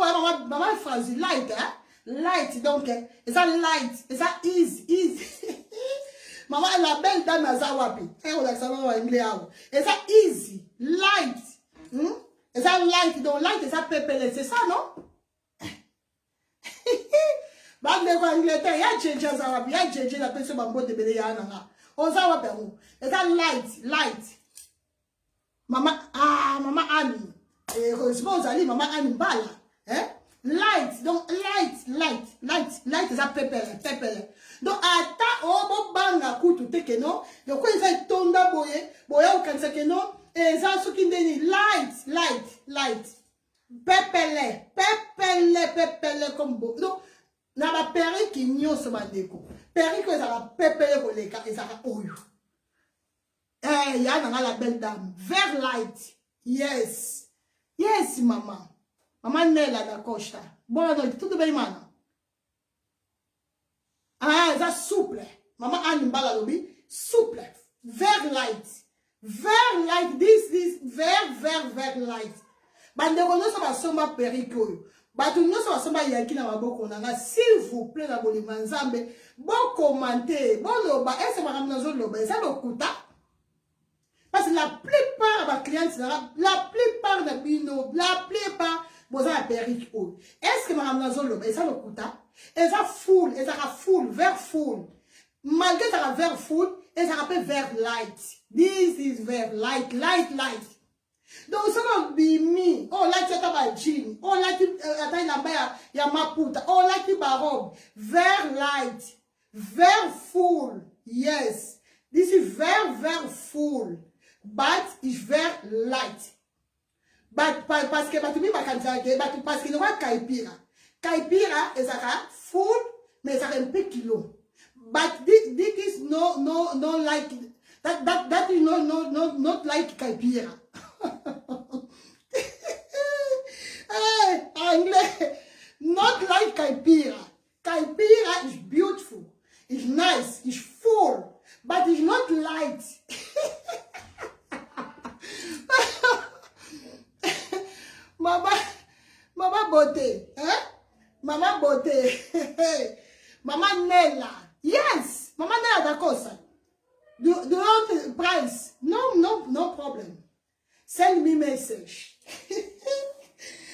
maman Efrazi light donc eza light eza easy maman la belle dame aza wapi olakisa bango anglais awo eza easy light eza light donc light eza pepele c'est ça non bande kwa Angleterre ya jeje aza wapi ya jeje na peso bambote bele ya nanga oza wapi yango eza light mama Annie responsable ali mama Annie mbala light donc light eza pepele donc ata obo banga kutu teke no donc eza tonda boye okanisa ke no eza soki ndeni light pepele comme bo donc na ba perruque nyonso bandeko perruque ezaka pepele koleka ezaka oyo ya nanga la belle dame vert light yes mama Nela da Costa boa noite tudo bem mana eza souple mama Annie Mbala lobi souple vert light this vert light bandeko nyonso basomba perruque oyo bato nyonso basomba yaki na maboko nanga s'il vous plaît na bolingo nzambe bon commenter boloba ese makambo nazoloba eza lokuta parce que la plupart ba clients la plupart na bino la plupart boza la perruque oyo est-ce que makambo nazoloba eza lokuta eza full vert full malgré ça vert full ezaka pe vert light this is vert light donc ça va bimi oh là tu as ba jean oh là tu attends la bas ya maputa oh là tu ba robe vert light vert full yes this is vert full but it's very light. But parce que batumi bakanzake, but parce que le caipira. Caipira is a full, mais ça un peu kilo. But this is no like that is not like caipira. Hey, anglais, not like caipira. Caipira is beautiful, it's nice, it's full, but it's not light. Mama beauté, hein? Mama beauté. Mama Nella. Yes, Mama Nella da cosa. Do you want price? No problem. Send me message.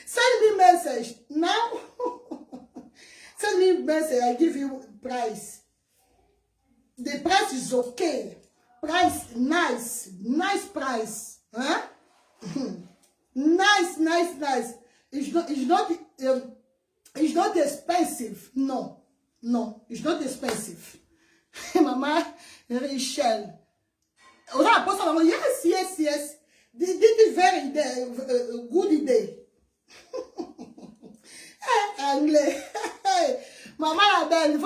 Send me message. Now, send me message, I give you price. The price is okay. Price, nice price. Huh? Nice. It's not expensive. No, it's not expensive. Mama Rachel. Yes. This is very good idea. Anglais. Mama la belle.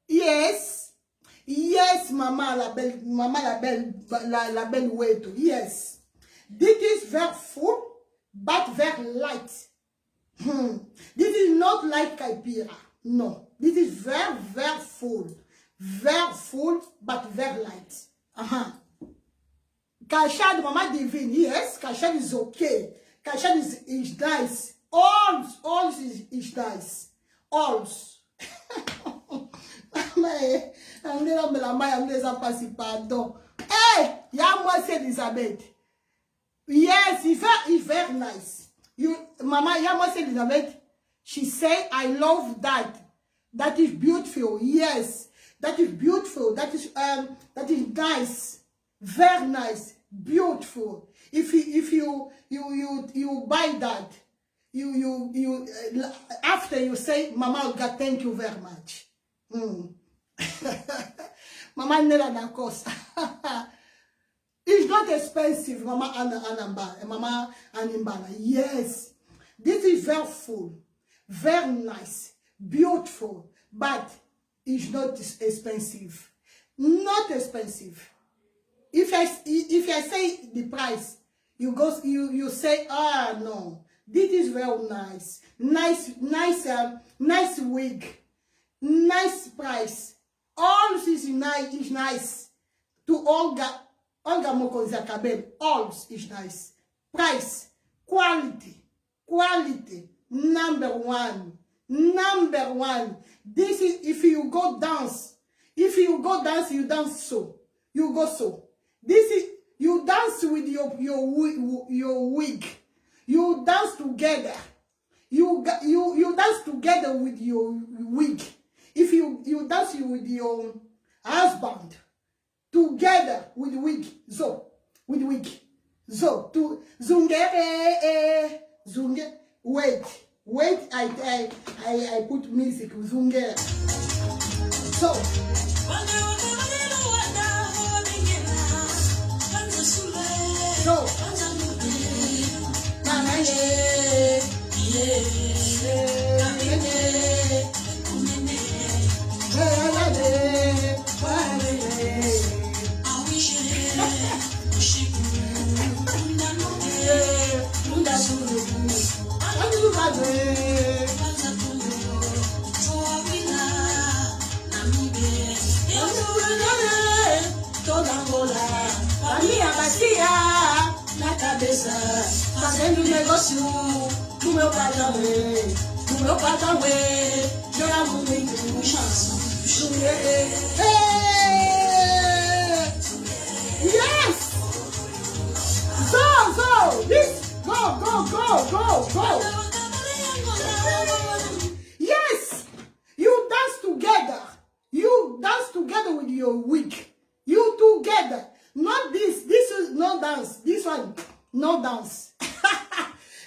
Yes, Mama la belle way to. Yes. This is very full, but very light. This is not like caipira. No. This is very full. Very full, but very light. Cachade, Mama Divine. Yes, cachade is okay. Cachade is nice. All is nice. All. Hey, moi c'est Elizabeth. Yes, it's very nice. Mama, moi c'est Elizabeth. She say, I love that. That is beautiful. Yes, that is beautiful. That is nice. Very nice. Beautiful. If you buy that, you after you say, Mama, God, thank you very much. Mama Nella da Costa. It's not expensive, Mama Animbala. Yes, this is very full, very nice, beautiful, but it's not expensive. Not expensive. If I say the price, you say, no, this is very nice. Nice wig. Nice price. All is nice. To Olga Mokonzakabel, all is nice. Price, quality, number one. This is if you go dance. If you go dance, you dance so. You go so. This is you dance with your wig. You dance together. You dance together with your wig. If you dance with your husband together with wig, to zungere zungere. Wait, I put music zungere. So fazendo negócio do meu patamé, já muito chance. Yes! So, this, go. Yes! You dance together with your wig. You together. Not this is no dance. This one, no dance.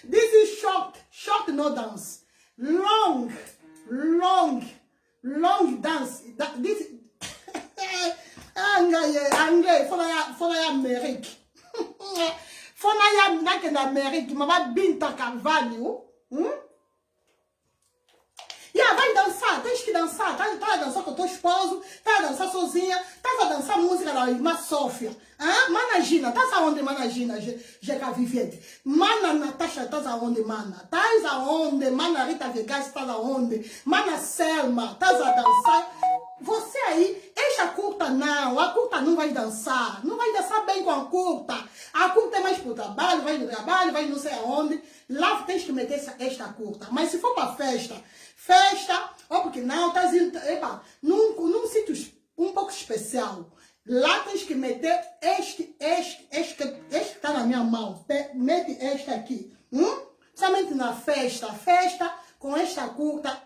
This is short, no dance. Long dance. This Anglais, faut aller Amérique. Faut aller en Amérique. Maman Binta Carvalho. E vai dançar, tens que dançar. Tá a dançar com o teu esposo, tá a dançar sozinha, tá a dançar música da irmã Sofia. Mana Gina, tá aonde, Mana Gina, Jeca Viviette? Mana Natasha, tá aonde, Mana? Tá aonde, Mana Rita Vegas, tá aonde? Mana Selma, tá a dançar. Você aí, enche a curta não vai dançar. Não vai dançar bem com a curta. A curta é mais pro trabalho, vai no trabalho, vai não sei aonde. Lá tens que meter esta curta. Mas se for para festa, ou porque não, tá indo, num sítio um pouco especial. Lá tens que meter este que tá na minha mão. Mete este aqui. Somente na festa, com esta curta,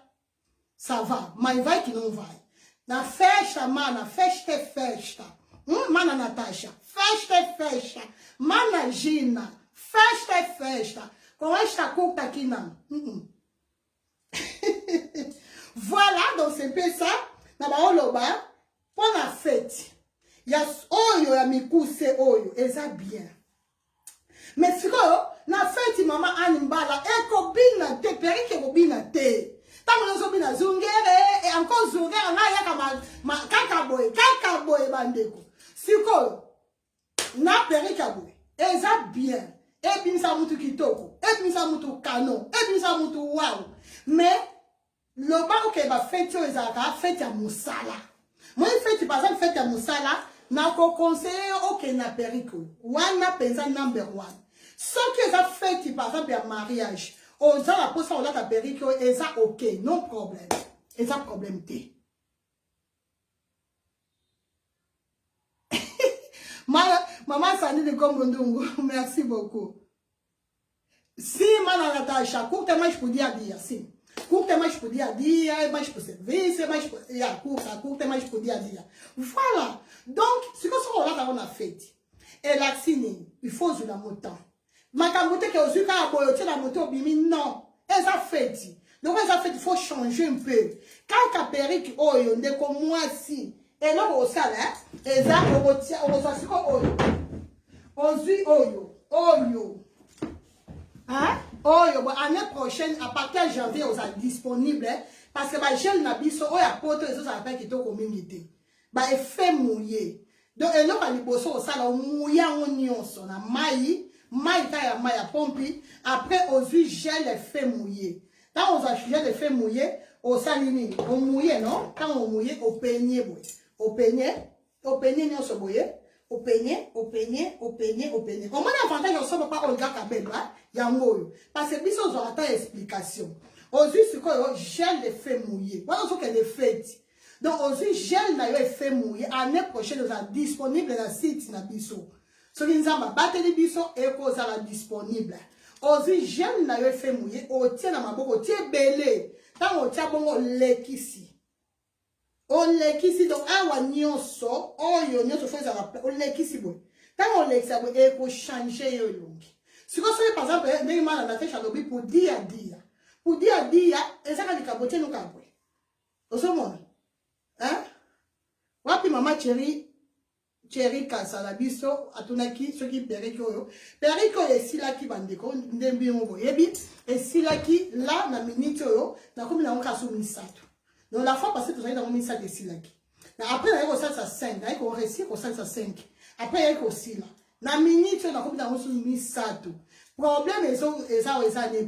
ça va. Mas vai que não vai. Na festa, mana, festa é festa. Mana Natasha, festa é festa. Mana Gina, festa é festa. Com esta curta aqui, não. Voilà, donc c'est peu ça. Na baoloba, pour la fête. Il y a oyo, ya mikuse oyo, eza bien. Mais siko, na fête, maman animbala, eko bina te, perike ko bina te. Tango no bina zungere, et encore zungere, na yaka kakaboy bandeko. Siko, na perike boy, eza bien. Et puis ça mutu kitoko, et puis ça mutu canon, et puis ça mutu wow. Mais le bar qui va faire tu ezaka fête ya musala. Moi fête par exemple fête ya musala, na ko conseiller OK na periko. Wana pensa number 1. Ce qui est fait par exemple ya mariage, on a la posa on a ta periko et ça OK, non problème. Et ça problème té. Maman Sani de Kongondungu, merci beaucoup. Si Mana Natasha, curta mais por dia, sim. Curta mais por dia, mais por serviço, mais por... curta mais por dia. Voilà. Donc, ce que on a fait, et la il faut jouer la moto. Ma camote que aux yeux, quand la moto, non. Elle a fait. Donc, elle a fait, il faut changer un peu. Quand la perruque, oh, on est comme moi, si. Et là, au salaire, et là, on retient, on reçoit ce qu'on oyo. Hein? Oyo, l'année prochaine, à partir de janvier, on sera disponible. Parce que les jeunes n'habitent pas, ils apportent les autres affaires qui sont communauté. Ils font mouiller. Donc, et là, les bossos, on s'en mouiller en oignon, on a maï, pompi. Après, on gèle les fait mouiller. Quand on gèle les fait mouiller, on s'aligne. On mouille, non? Quand on mouille, on peigne. Au peigné, on se bouillait. Au peigné. Comment l'avantage, on ne sort pas au gars Kabela, il y a un mot. Parce que, bisous, on aura une explication. Aujourd'hui, ce qu'on gèle les faits mouillés. Voilà ce qu'elle est faite. Donc, aujourd'hui, gèle les faits mouillés. L'année prochaine, on sera disponible dans le site de bisous. Ce qui nous a battu les bisous et qu'on sera disponible. Aujourd'hui, gèle les faits mouillés. On tient dans ma bouche, on tient belé. Tant on tient bon, on l'équisse. On l'équisse donc awa nyonso oyo nyonso feza rappel on l'équisse bon tant on l'équisse bon et pour changer yo longi si ko so par exemple ndenge mala na fait chalobi pour dia ezaka likabote no kabwe osomona hein wapi mama chéri kasala biso atunaki soki periko esilaki bandeko ndembi ngo yebi esilaki la na minute oyo na komi na okasu misato. Donc la fois passée, tu as mis ça dessus là. Après, il y a eu ça 5. Il y a eu réussi ça 5. Après, il y a eu aussi là. La minute, tu as mis ça tout. Problème,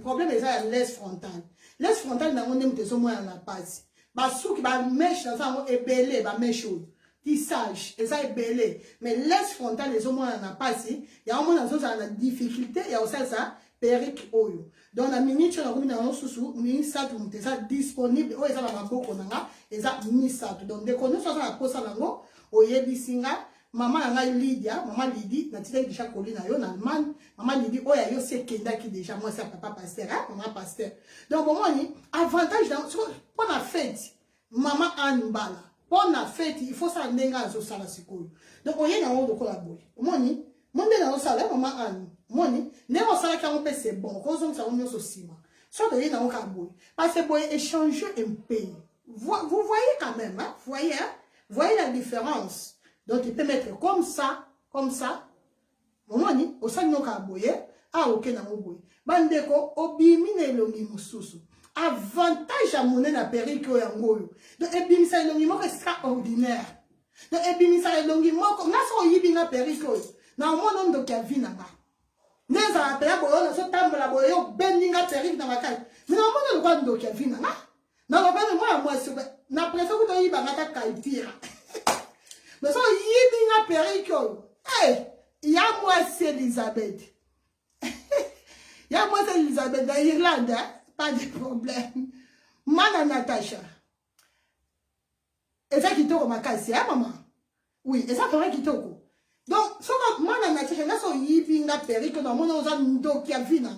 problème, c'est l'aise frontale. L'aise frontale, on aime tes moins à la passe. Basou qui va mèche dans ça, est belé, va mèche. Tissage, et ça est belé. Mais l'aise frontale, les hommes à la passe, il y a un moment dans la difficulté, il y a aussi ça. Peric oyo. Donc la minute on a mis dans sous ça tout ça disponible o eza na boko nanga eza misa donc dès qu'on nous ça la posa nango oyebisinga maman nanga Lydia maman Lydie na tite déjà collé na yo na Allemagne maman Lydie oya yo c'est kenda qui déjà moi c'est papa pasteur hein maman pasteur donc bon ni avantage dans pour la fête maman Anbala pour la fête il faut ça ndenga zo sala sikoyo donc oye na on de collaborer moni monde na sala maman Anne moni ne on sala ka on peut c'est bon cause ça on est aussi soit de na on ka boy parce que boy échanger un pays vous voyez quand même hein voyez la différence Donc tu peux mettre comme ça. Momoni, osali noka boye, ok na moboye. Bandeko, obimi na elongi mususu. Avantage à monnaie na perruque yangoyo. Donc ebimi sa elongi moko extraordinaire. Donc ebimi sa elongi moko, na so yibi na perruque na mono ndo kia vi na nga. Neza apela boyo na so tambola boyo bendinga perruque na makali. Mais na mono ndo kwa ndo kia vi na nga. Na lobele moi na préfère que tu yiba ngata kaipira. Mais so yibi na perruque. Hey, ya moi c'est Elisabeth. Ya moi c'est Elisabeth d'Irlande, hein? Pas de problème. Mana Natacha. Et ça qui toque ma casse, hein, maman? Oui, et ça ferait qui toque. Donc, so mana Natacha, là, so yibi na perruque, dans mon osa ndo qui a vu na.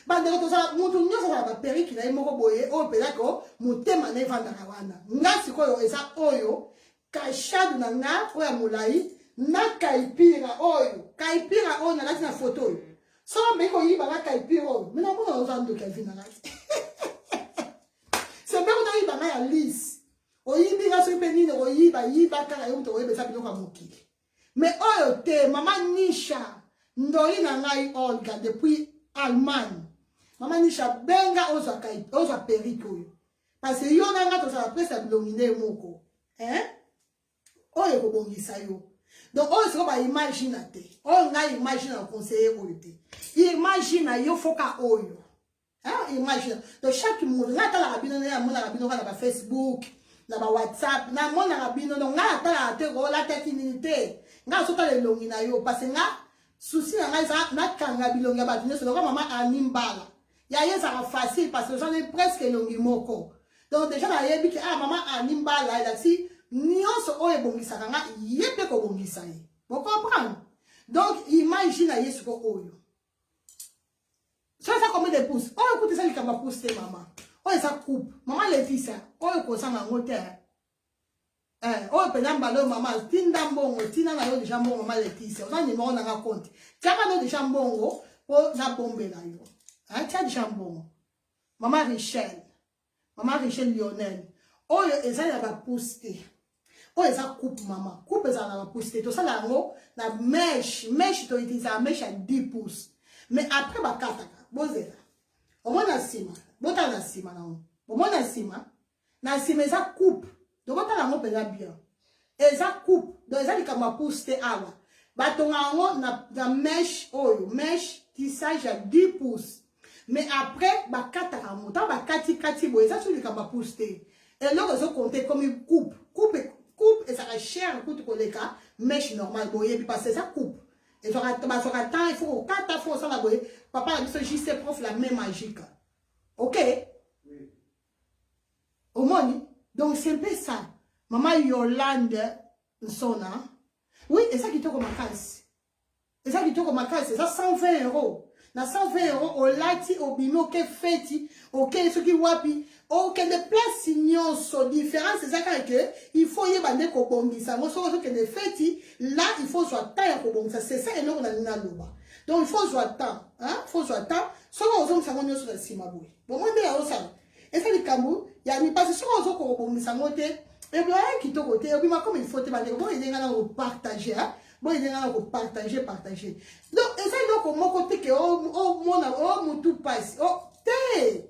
Bandeko to sa mutu nyoso ba perruque na imoko boye, o pelako, mutema na evanda na wana. Ngasi koyo esa oyo, kashadu na nga, oya mulai. Na kaipira oyo na lati na photo oyo so meko yiba na kaipira oyo mina mona ozando Kelvin na lati c'est bien on yiba na ya lise oyibi na so penine oyiba kala yo to oyebe sa biloko mokili mais oyo te mama Nisha ndoli na ngai Olga depuis Allemagne mama Nisha benga oza perruque oyo parce que yo na nga to sa presse bilongine moko oyo ko bongisa yo. Donc, on se va imaginer. On a imaginé un conseiller. Imagine, il faut qu'à oyo. Imagine. Donc, chaque monde, on a la rabino, on a Facebook, on a WhatsApp, on a la rabino, on a la technicité. On a sauté les longues, parce que souci, on a kanga bilonga batine, c'est le maman animbala. Il y a ça facile parce que j'en ai presque longi moko. Donc, déjà, on a dit que maman animbala, il a dit. Nyonso oye bongisa kanga yepe ko bongisa ye. Vous comprenez? Donc imagine yesu ko oyo. Ça combien de pouces? Oh écoutez ça li kamba pouce maman. Oh ça coupe. Maman Laetitia, oh ko sanga ngote. Oh pena mbalo maman tinda mbongo, tina na yo déjà mbongo maman Laetitia. On a numéro na nga compte. Tiaka no déjà mbongo po na bombe na yo. Tia déjà mbongo. Maman Richel Lionel. Oh eza ya ba pouce. Oh, ça coupe, maman. Coupe, ça n'a pas poussé. Tout ça, là, la mèche, tu utilises la mèche à 10 pouces. Mais après, bah, kataka, bozé. Au moins, la cima. Bota la cima, non. Au moins, la cima, ça coupe. Donc, on a la bien. Et ça coupe. Donc, ça, il a poussé à la. Bah, ton la mèche, oh, mèche, tissage à 10 pouces. Mais après, bah, kataka, montant, bah, kati, boy, ça, il a poussé. Et là, on compte comme une coupe. Coupe et ça va cher coûte pour les cas mèche normal boyer puis parce que ça coupe et ça aura temps il faut 4 fois ça la boyer papa a dit ce JC prof la même magique ok oui au moins donc c'est un peu ça maman Yolande sona oui et ça qui te comme casse et ça qui te comme casse c'est ça 120 €. Na 120 € au lati au bimo que feti ok ce qui wapi ok de place nyonso différence c'est ça que il faut y bande ko bongisa mo so que de feti là il faut soit temps ko bongisa c'est ça et non na loba donc il faut soit temps faut soit temps so ko zo msango nyonso na sima boy bon moi ndela osala et ça likambu ya ni parce so ko zo ko bongisa ngote et bien qui to côté et puis comme il faut te bande bon il y a partager bon il y a partager donc et ça donc mon côté que mon tout passe té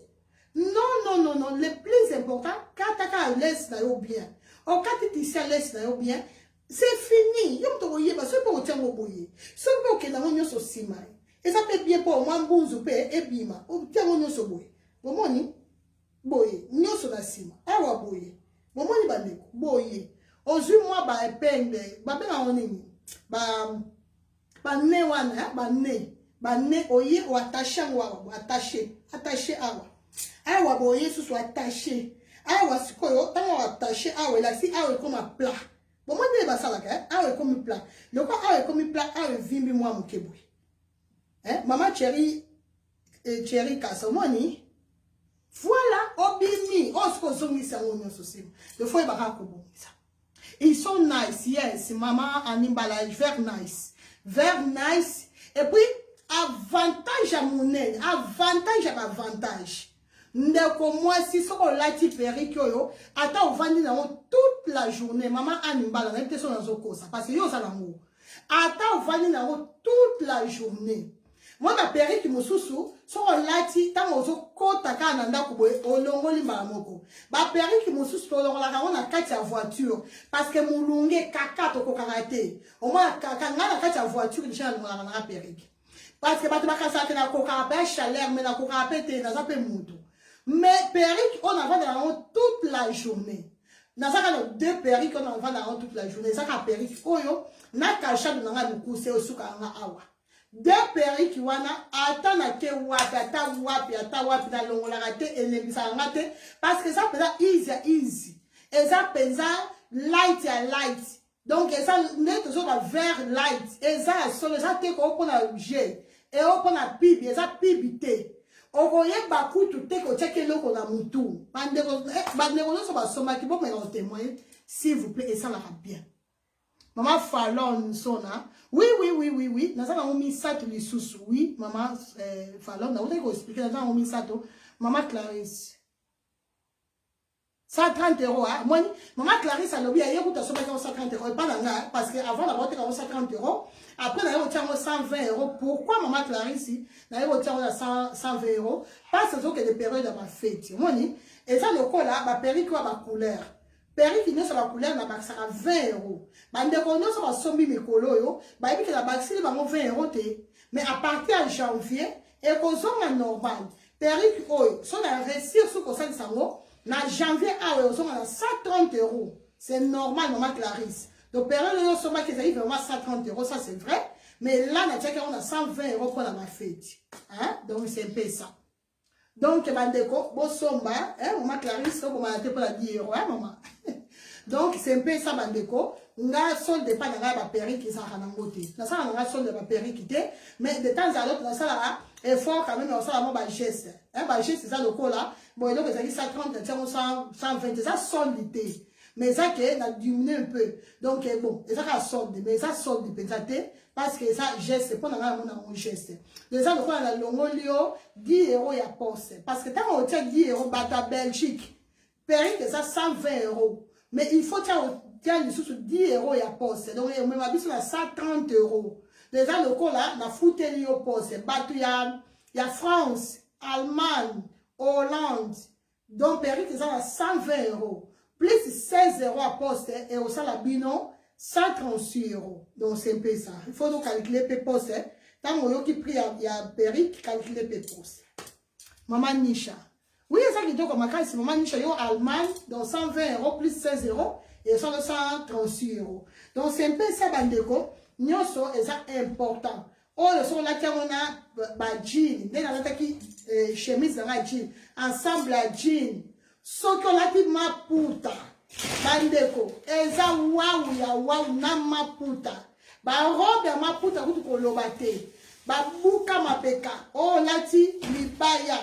non le plus important quand tu laisse là bien quand tu laisse là bien c'est fini yom to boye ba so po tiango boye so po ke na onyo so sima et ça peut bien pour moi mbunzu pe ebima o tiango nyoso boye bomoni boye nyoso na sima awa boye bomoni bandeko boye ozui moi ba epende ba be na onini ba ne wana ba ne oye o attaché ngwa attaché awa boye sous attaché awa sikoyo tango attaché awa la si awa comme un plat bon moi ne ba sala ka awa comme plat le quoi awa comme plat awa vimbi moi mokebo maman chérie kasomoni voilà obimi osko zongisa onyo sosimo le fois ba ko bongisa ils sont nice yes maman animbala very nice et puis avantage à monnaie avantage ndeko moi si soko lati perruque yo ata ovandi na toute la journée maman animbala na te so na zokosa parce que yo ça nango ata ovandi na toute la journée moi ma perruque mosusu soko lati tango ozokota ka na ndako boye olongoli mbala moko ba perruque mosusu tolongola ka na kati ya voiture parce que mulunge kaka to kokaka te au moins kaka na kati ya voiture déjà na na perruque parce que bato bakasa na kokaka pa chaleur mais na kokaka pe te na zape mutu mais perruque on en va dans toute la journée na saka deux perruques on en va dans toute la journée saka perruque oyo na kasha na nga lukuse osuka nga awa deux perruques wana ata na ke ata wapi na longola te elebisa nga te parce que ça pesa easy et ça pesa light donc ça net so ba vert light et ça solo ça te ko pona jet et o pona pibi et ça pibité okoye bakutu te ko tcheke loko na mutu bandeko no so ba soma ki bo me en témoigner s'il vous plaît et ça la bien maman Fallon sona oui na ça na omi sato lisusu oui maman Fallon na ote ko expliquer na ça omi sato maman Clarisse 130 €, hein? Moi, maman Clarisse a lobby, elle a 130 €, pas là, parce qu'avant d'avoir 130 €, après, elle a 120 €. Pourquoi maman Clarisse, elle a 120 €? Parce que des périodes à ma fête. Moi, et ça, le coup là, ma perruque a ma couleur. Perruque qui n'est sur la couleur, n'a pas ça à 20 €. Bande de condos sur la somme de mes colos, bah, il y a la baxille, bah, 20 €. Mais à partir de janvier, et qu'on soit normal, perruque, oh, son à réussir sur le sango. Na janvier, on a 130 €. C'est normal, maman Clarisse. Donc, période de sommet qui arrive vraiment 130 €, ça c'est vrai. Mais là, on a 120 € pour la fête. Hein? Donc, c'est un peu ça. Donc, bandeko, bon somba, hein, maman Clarisse, on m'a été pour la 10 €, hein, maman. Donc, c'est un peu ça, bandeko. On a solde pas dans la perruque qui s'en a nangoté. Dans ça, on a solde la perruque qui était. Mais de temps à l'autre, dans ça, là, effort quand même, on sort la main geste. Hein, geste, c'est ça le coup là. Bon, donc, ça dit 130, 120, ça solde. Mais ça, qui a diminué un peu. Donc, bon, et ça, ça solde. Mais ça solde, peut-être, parce que ça, geste, c'est pas dans la main geste. Les gens, le coup, on a l'ongolio, 10 € il y a poste. Parce que quand on tient 10 €, bata Belgique, perruque, ça, 120 €. Mais il faut tiens les sous 10 € il y a poste. Donc, on m'a dit sur la 130 €. Les gens, le coup, là, on a foutu au poste. Il y a France, Allemagne, Hollande. Donc, perruque, ça, a 120 €. Plus 16 € à poste. Et au salabino, 136 €. Donc, c'est un peu ça. Il faut donc calculer les postes. Tant qu'on a pris, il y a perruque, calculer les postes. Maman Nisha. Oui, ça qui est comme ma case, maman Nisha, Allemagne, donc 120 € plus 16 € et 136 €. Donc, c'est un peu ça, bandeko. Nous sommes important. Oh, le son là, on a jean, dès la qui chemise dans la jean, ensemble la jean. Ce qu'on a dit ma puta, bandeko, eza waouh na ma puta. Ba robe ma puta, vous ko lobate. Ba buka ma peka. Oh, lati libaya.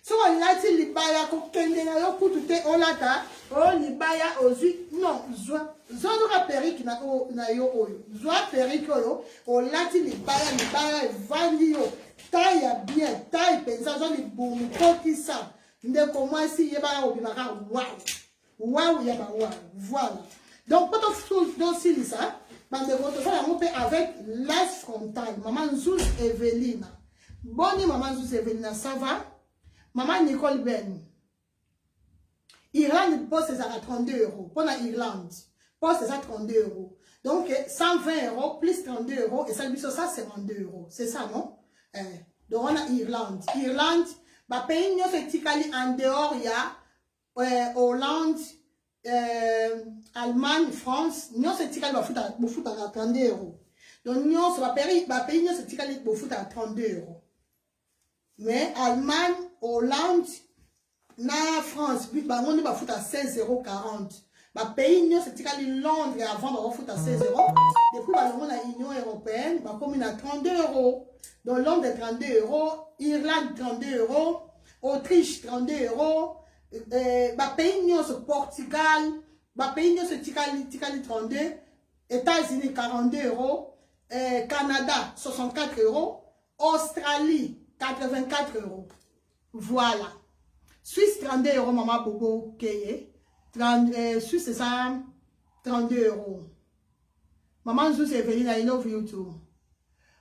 So on lati libaya ko kende na yo kutute olata. Oh libaya ozui non zwa zwa perruque na yo oyo. Zwa perruque oyo o lati libaya vandi yo. Taille bien, taille pensa zo li boum ko ça. Ndeko moi si yeba obimaka waouh yaba waouh. Voilà. Donc quand on dans si ça, bandeko to ça on peut avec l'aise frontale. Maman Zouz Evelina. Bonne maman Zouz Evelina, ça va? Maman Nicole Ben. Irlande poste c'est à 32 €. Pour la Irlande, poste c'est à 32 €. Donc 120 € plus 32 € et ça lui ça c'est 22 €. C'est ça non? Donc on a Irlande. Irlande, bah pays nous c'est tikali en dehors il y a Hollande, Allemagne, France. Nous c'est tikali bah foot à 32 €. Donc nous c'est pays nous c'est tikali bah foot à 32 €. Mais Allemagne, Hollande, na France, puis bah on va foutre à 16,40 €. Bah pays nous c'est Londres avant on va foutre à 16 €. Depuis bah on a l'Union européenne, bah comme il a 32 €. Donc Londres 32 €, Irlande 32 €, Autriche 32 €. Bah pays nous c'est Portugal, bah pays nous c'est 32, États-Unis 42 €, Canada 64 €, Australie 84 €. Voilà. Suisse 32 euros, maman Bobo Keye. Suisse c'est ça, 32 euros. Maman Zou c'est Eveline, I love you too.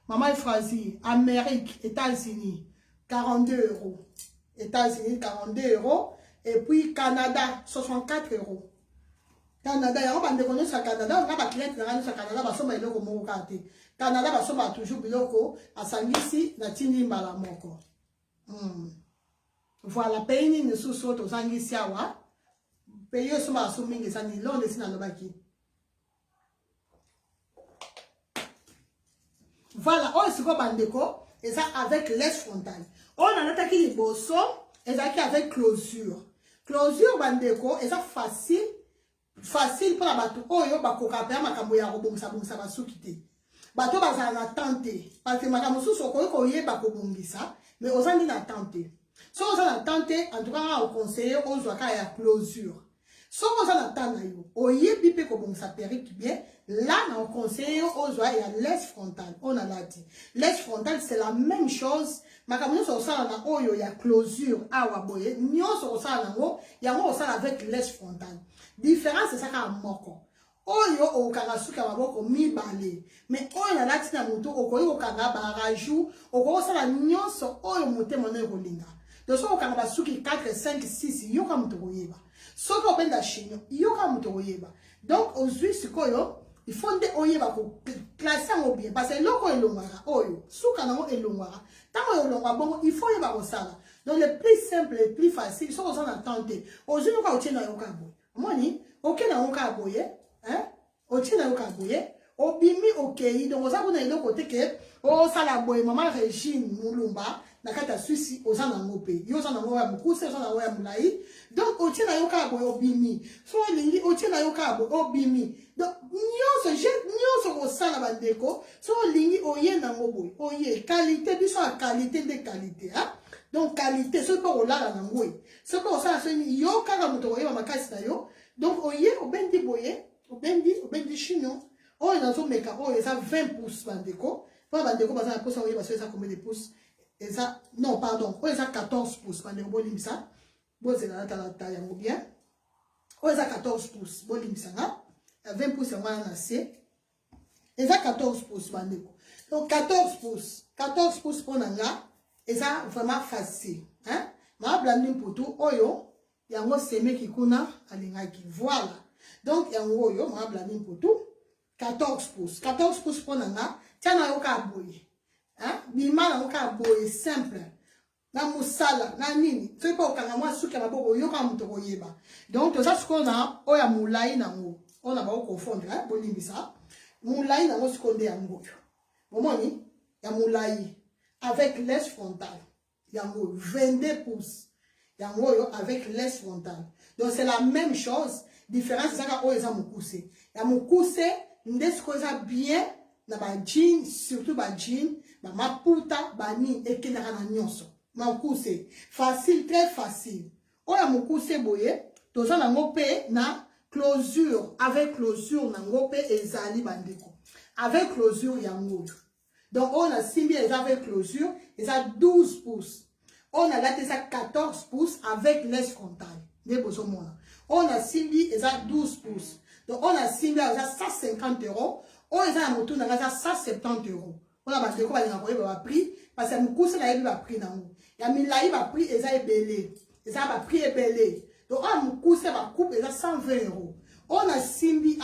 Maman Efrazi, Amérique, États-Unis, 42 euros. États-Unis, 42 euros. Et puis Canada, 64 euros. Canada, il y a un peu de Canada, on a des clients qui sont Canada, parce que ils sont Canada, parce que toujours biloko, à Sangisi, na Tini Malamoko. Voilà, pays ni sous-saut aux Sangisi, pays sont assumés que ça n'est long de Sinalobaki. Voilà, on se voit bandeko, et ça avec laisse frontale. On a attaqué les bossons, et ça avec closure. Closure bandeko, et ça facile pour la bateau. Oh yo bakoka pe makambo ya robongisa bongisa basukite. Bateau baza na tenter parce que makambo sous ko yeba ko bongisa, mais ozandi na tenter. So ozana tenter en tout cas au conseiller aux waka ya closure. So ozana tana yo, oyebi pe ko bongisa perique bien. Là, on conseille aux oies, il y a l'aise frontale. On a là dit. L'aise frontale, c'est la même chose. Mais comme nous sommes en il y a closure. Nous sommes en il y a avec l'aise frontale. Différence, c'est ça qu'on a moko. Oyo au Kanasuka maboko mi balé. Mais on a là tina moto okoyo okanga barajou okoyo sala nyonso oyo moté moné rolinga. Donc so okanga basuki 4 5 6 yoka moto koyeba. Soko benda chinyo yoka moto koyeba. Donc aujourd'hui sikoyo il faut que oyeba ko classer en bien parce que loko elongara oyo suka nango elongara. Tant elongara bon il faut yeba ko sala. Donc le plus simple le plus facile so on attente. Aujourd'hui nous ka otiena yoka boy. Moni OK na yoka boye. Hein? Otina yoka boye, obimi okei, donc oza kuna ilo kote ke, o sala boye, maman Régine Moulumba, na kata Suisse, oza na ngope, yo oza na ngoya mukuse, oza na ngoya mulai, donc otina yoka boye obimi, so lingi, otina yoka boye obimi, donc nyonso ko sala bandeko, so lingi oye na ngoboye, oye, qualité, biso a qualité de qualité, hein? Donc qualité, ce ko olala na ngoye, ce ko osala so ni yo kaka moto oye makasi na yo, donc oye, obendi boye, Obendi chignon. Oh, il y a un mec, oh, il y a 20 pouces, bandeko. Pas bandeko, parce que ça, parce que ça combien de pouces? Et ça, non, pardon. Oh, il y a 14 pouces, bandeko, bon, ça. Bon, c'est la taille, bien. Oh, il y a 14 pouces, bon, ça, 20 pouces, on va en assez. Et ça, 14 pouces, bandeko. Donc, 14 pouces pour nanga. Et ça, vraiment facile. Hein? Ma blâme pour tout. Oh, yo, il y a un semé qui kuna, alingaki. Voilà. Donc, il y a un yo, ma blâme pour tout. 14 pouces. 14 pouces pour nana. Tiens, na yoka boye. Hein? Bima na yoka boye simple. Na musala, na nini. Tu sais pas, quand moi, souki ma boko, yoka mutoko yeba. Donc, tout ça, ce qu'on a, oya moulai na ngo. On a pas confondre, hein? Bolimbi ça. Moulai na ngo, ce qu'on dit à ngo. Bon, moni, il y a moulai. Avec l'aise frontale. Il y a 22 pouces. Il y a avec l'aise frontale. Donc, c'est la même chose. Différence, c'est ça qu'il y a mukuse. Il y a mukuse, n'est-ce bien, na ba jean, surtout ba jean, ba maputa, ba ni, et qui n'a rien à nyonso. Mukuse. Facile, très facile. Il y a mukuse boye, tout ça n'a ngope na closure. Avec closure, na ngope et zali bandeko. Avec closure, il y a ngope. Donc, on a simbi avec closure, et ça 12 pouces. On a là, ça 14 pouces avec l'aise frontale. On a simbi, et ça 12 pouces. Donc, on a simbi, et ça 150 euros. On a un moto, on a 170 euros. On a battu, on a pris, parce que mon cours, c'est là, prix dans nous. Il y a mis là, il va pris, et ça est belé. Et ça va prix est belé. Donc, on a mon cours, c'est va coupe, et ça 120 euros. On a simbi,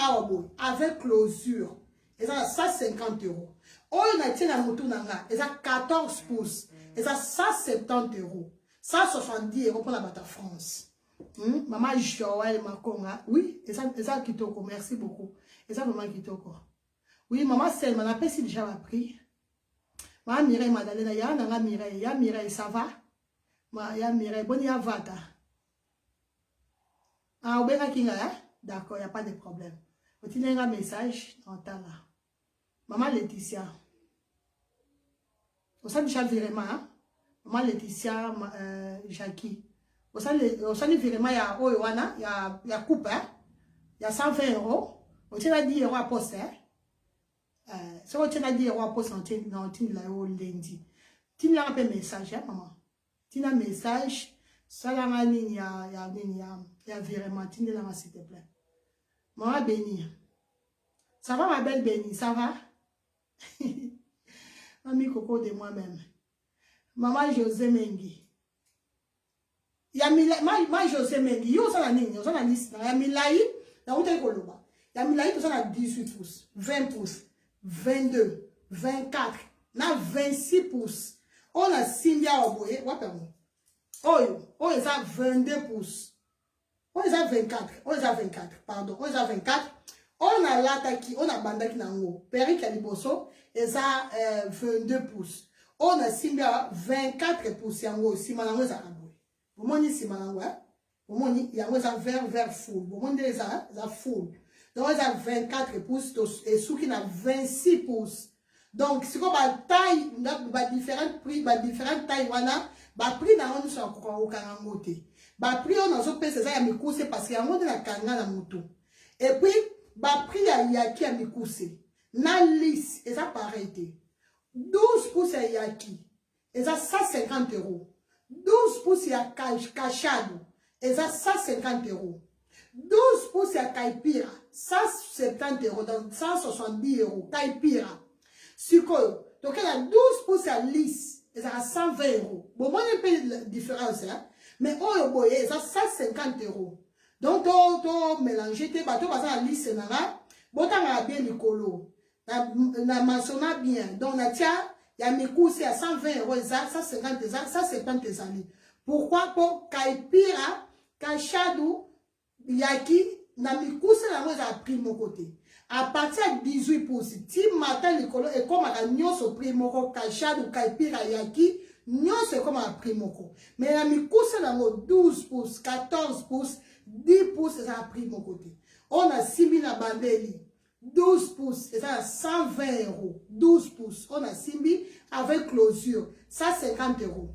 avec closure. Et ça 150 euros. On a tiré la moto nanga, et ça 14 pouces, et ça 170 euros, 170 euros pour la bata France. Maman Joël Makonga, oui, et ça kitoko, merci beaucoup. Et ça maman kitoko. Oui, maman Selma, on a pas si déjà appris. Maman Mireille Madalena, ya nanga Mireille, ya Mireille, ça va? Ya Mireille, bonne ya vata. Ah, ou bien kinga, hein? D'accord, il n'y a pas de problème. Vous avez un message en temps là. Maman Laetitia. Vous savez déjà virement, hein? Maman Laetitia, Jackie. Vous savez virement, il y a Oyoana, il y a coupe, hein? Il y a 120 euros. Vous avez 10 euros à poste, hein? Si vous avez 10 euros à poste, on tient là lundi. Tu n'as pas un message, hein, maman? Tu n'as un message. Salama nini ya virement là s'il te plaît. Maman Béni. Ça va ma belle Béni, ça va? Mamie Coco de moi-même. Maman José Mengi. Ma José Mengi. Yo ça la nini, yo ça la liste. Ya milai, na uta koloba. Ya milai to ça la 18 pouces, 20 pouces, 22, 24, na 26 pouces. On a Simbia Oboye, wapamo. Oyo ça 22 pouces. On les a 24, pardon, on les a 24. On a l'ataki, on a bandaki nango. Peri Kaliboso, et ça 22 pouces. On a Simbia 24 pouces yango, simanango za kaboué. Bomoni simanango, hein? Bomoni yango za vert full. Bomoni za full. Donc on a 24 pouces et souki na 26 pouces. Donc si on a taille, on a différents prix, différentes tailles wana, ba prix na on so ko kangote. Ba prix on a pesa ça ya mikuse parce que yango de la kanga na moto. Et puis ba prix ya yaki ya mikuse. Na lisse et ça pareil. 12 pouces ya yaki. Et ça 150 €. 12 pouces ya cachado. Et ça 150 €. 12 pouces ya kaipira. 170 €. Donc 170 €. Kaipira. Sikoyo. Donc elle a 12 pouces ya lisse. Et ça a 120 €. Bon, moi, j'ai pas de différence, hein. Mais oh, boy, ça 150 €. Donc, tu mélanger tes bateaux, parce que la liste, c'est là. Bon, tu as bien le colo. Na maçonna bien. Donc, na tia, il y a mes coûts, c'est à 120 €, ça 150 €, ça 70 €. Pourquoi? Pour kaipira, kachadou, yaki, na mes coûts, c'est là, moi, j'ai pris mon côté. À partir de 18 pouces, si matin le colo est comme à nyonso primoko kachado kaipira yaki, nyonso comme à primoko. Mais la mi cousse là 12 pouces, 14 pouces, 10 pouces ça a pris mon côté. On a 6 000 à bandeli. 12 pouces et ça a 120 €. 12 pouces, on a 6 000 avec closure, ça 50 €.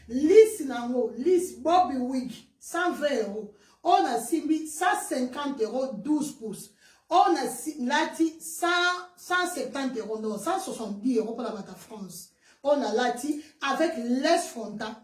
Lisse nango, lisse Bobby Wig, 120 €. On a 6 000, 150 €, 12 pouces. On a lati 170 €, non, 170 € pour la Bata France. On a lati avec l'aise frontale,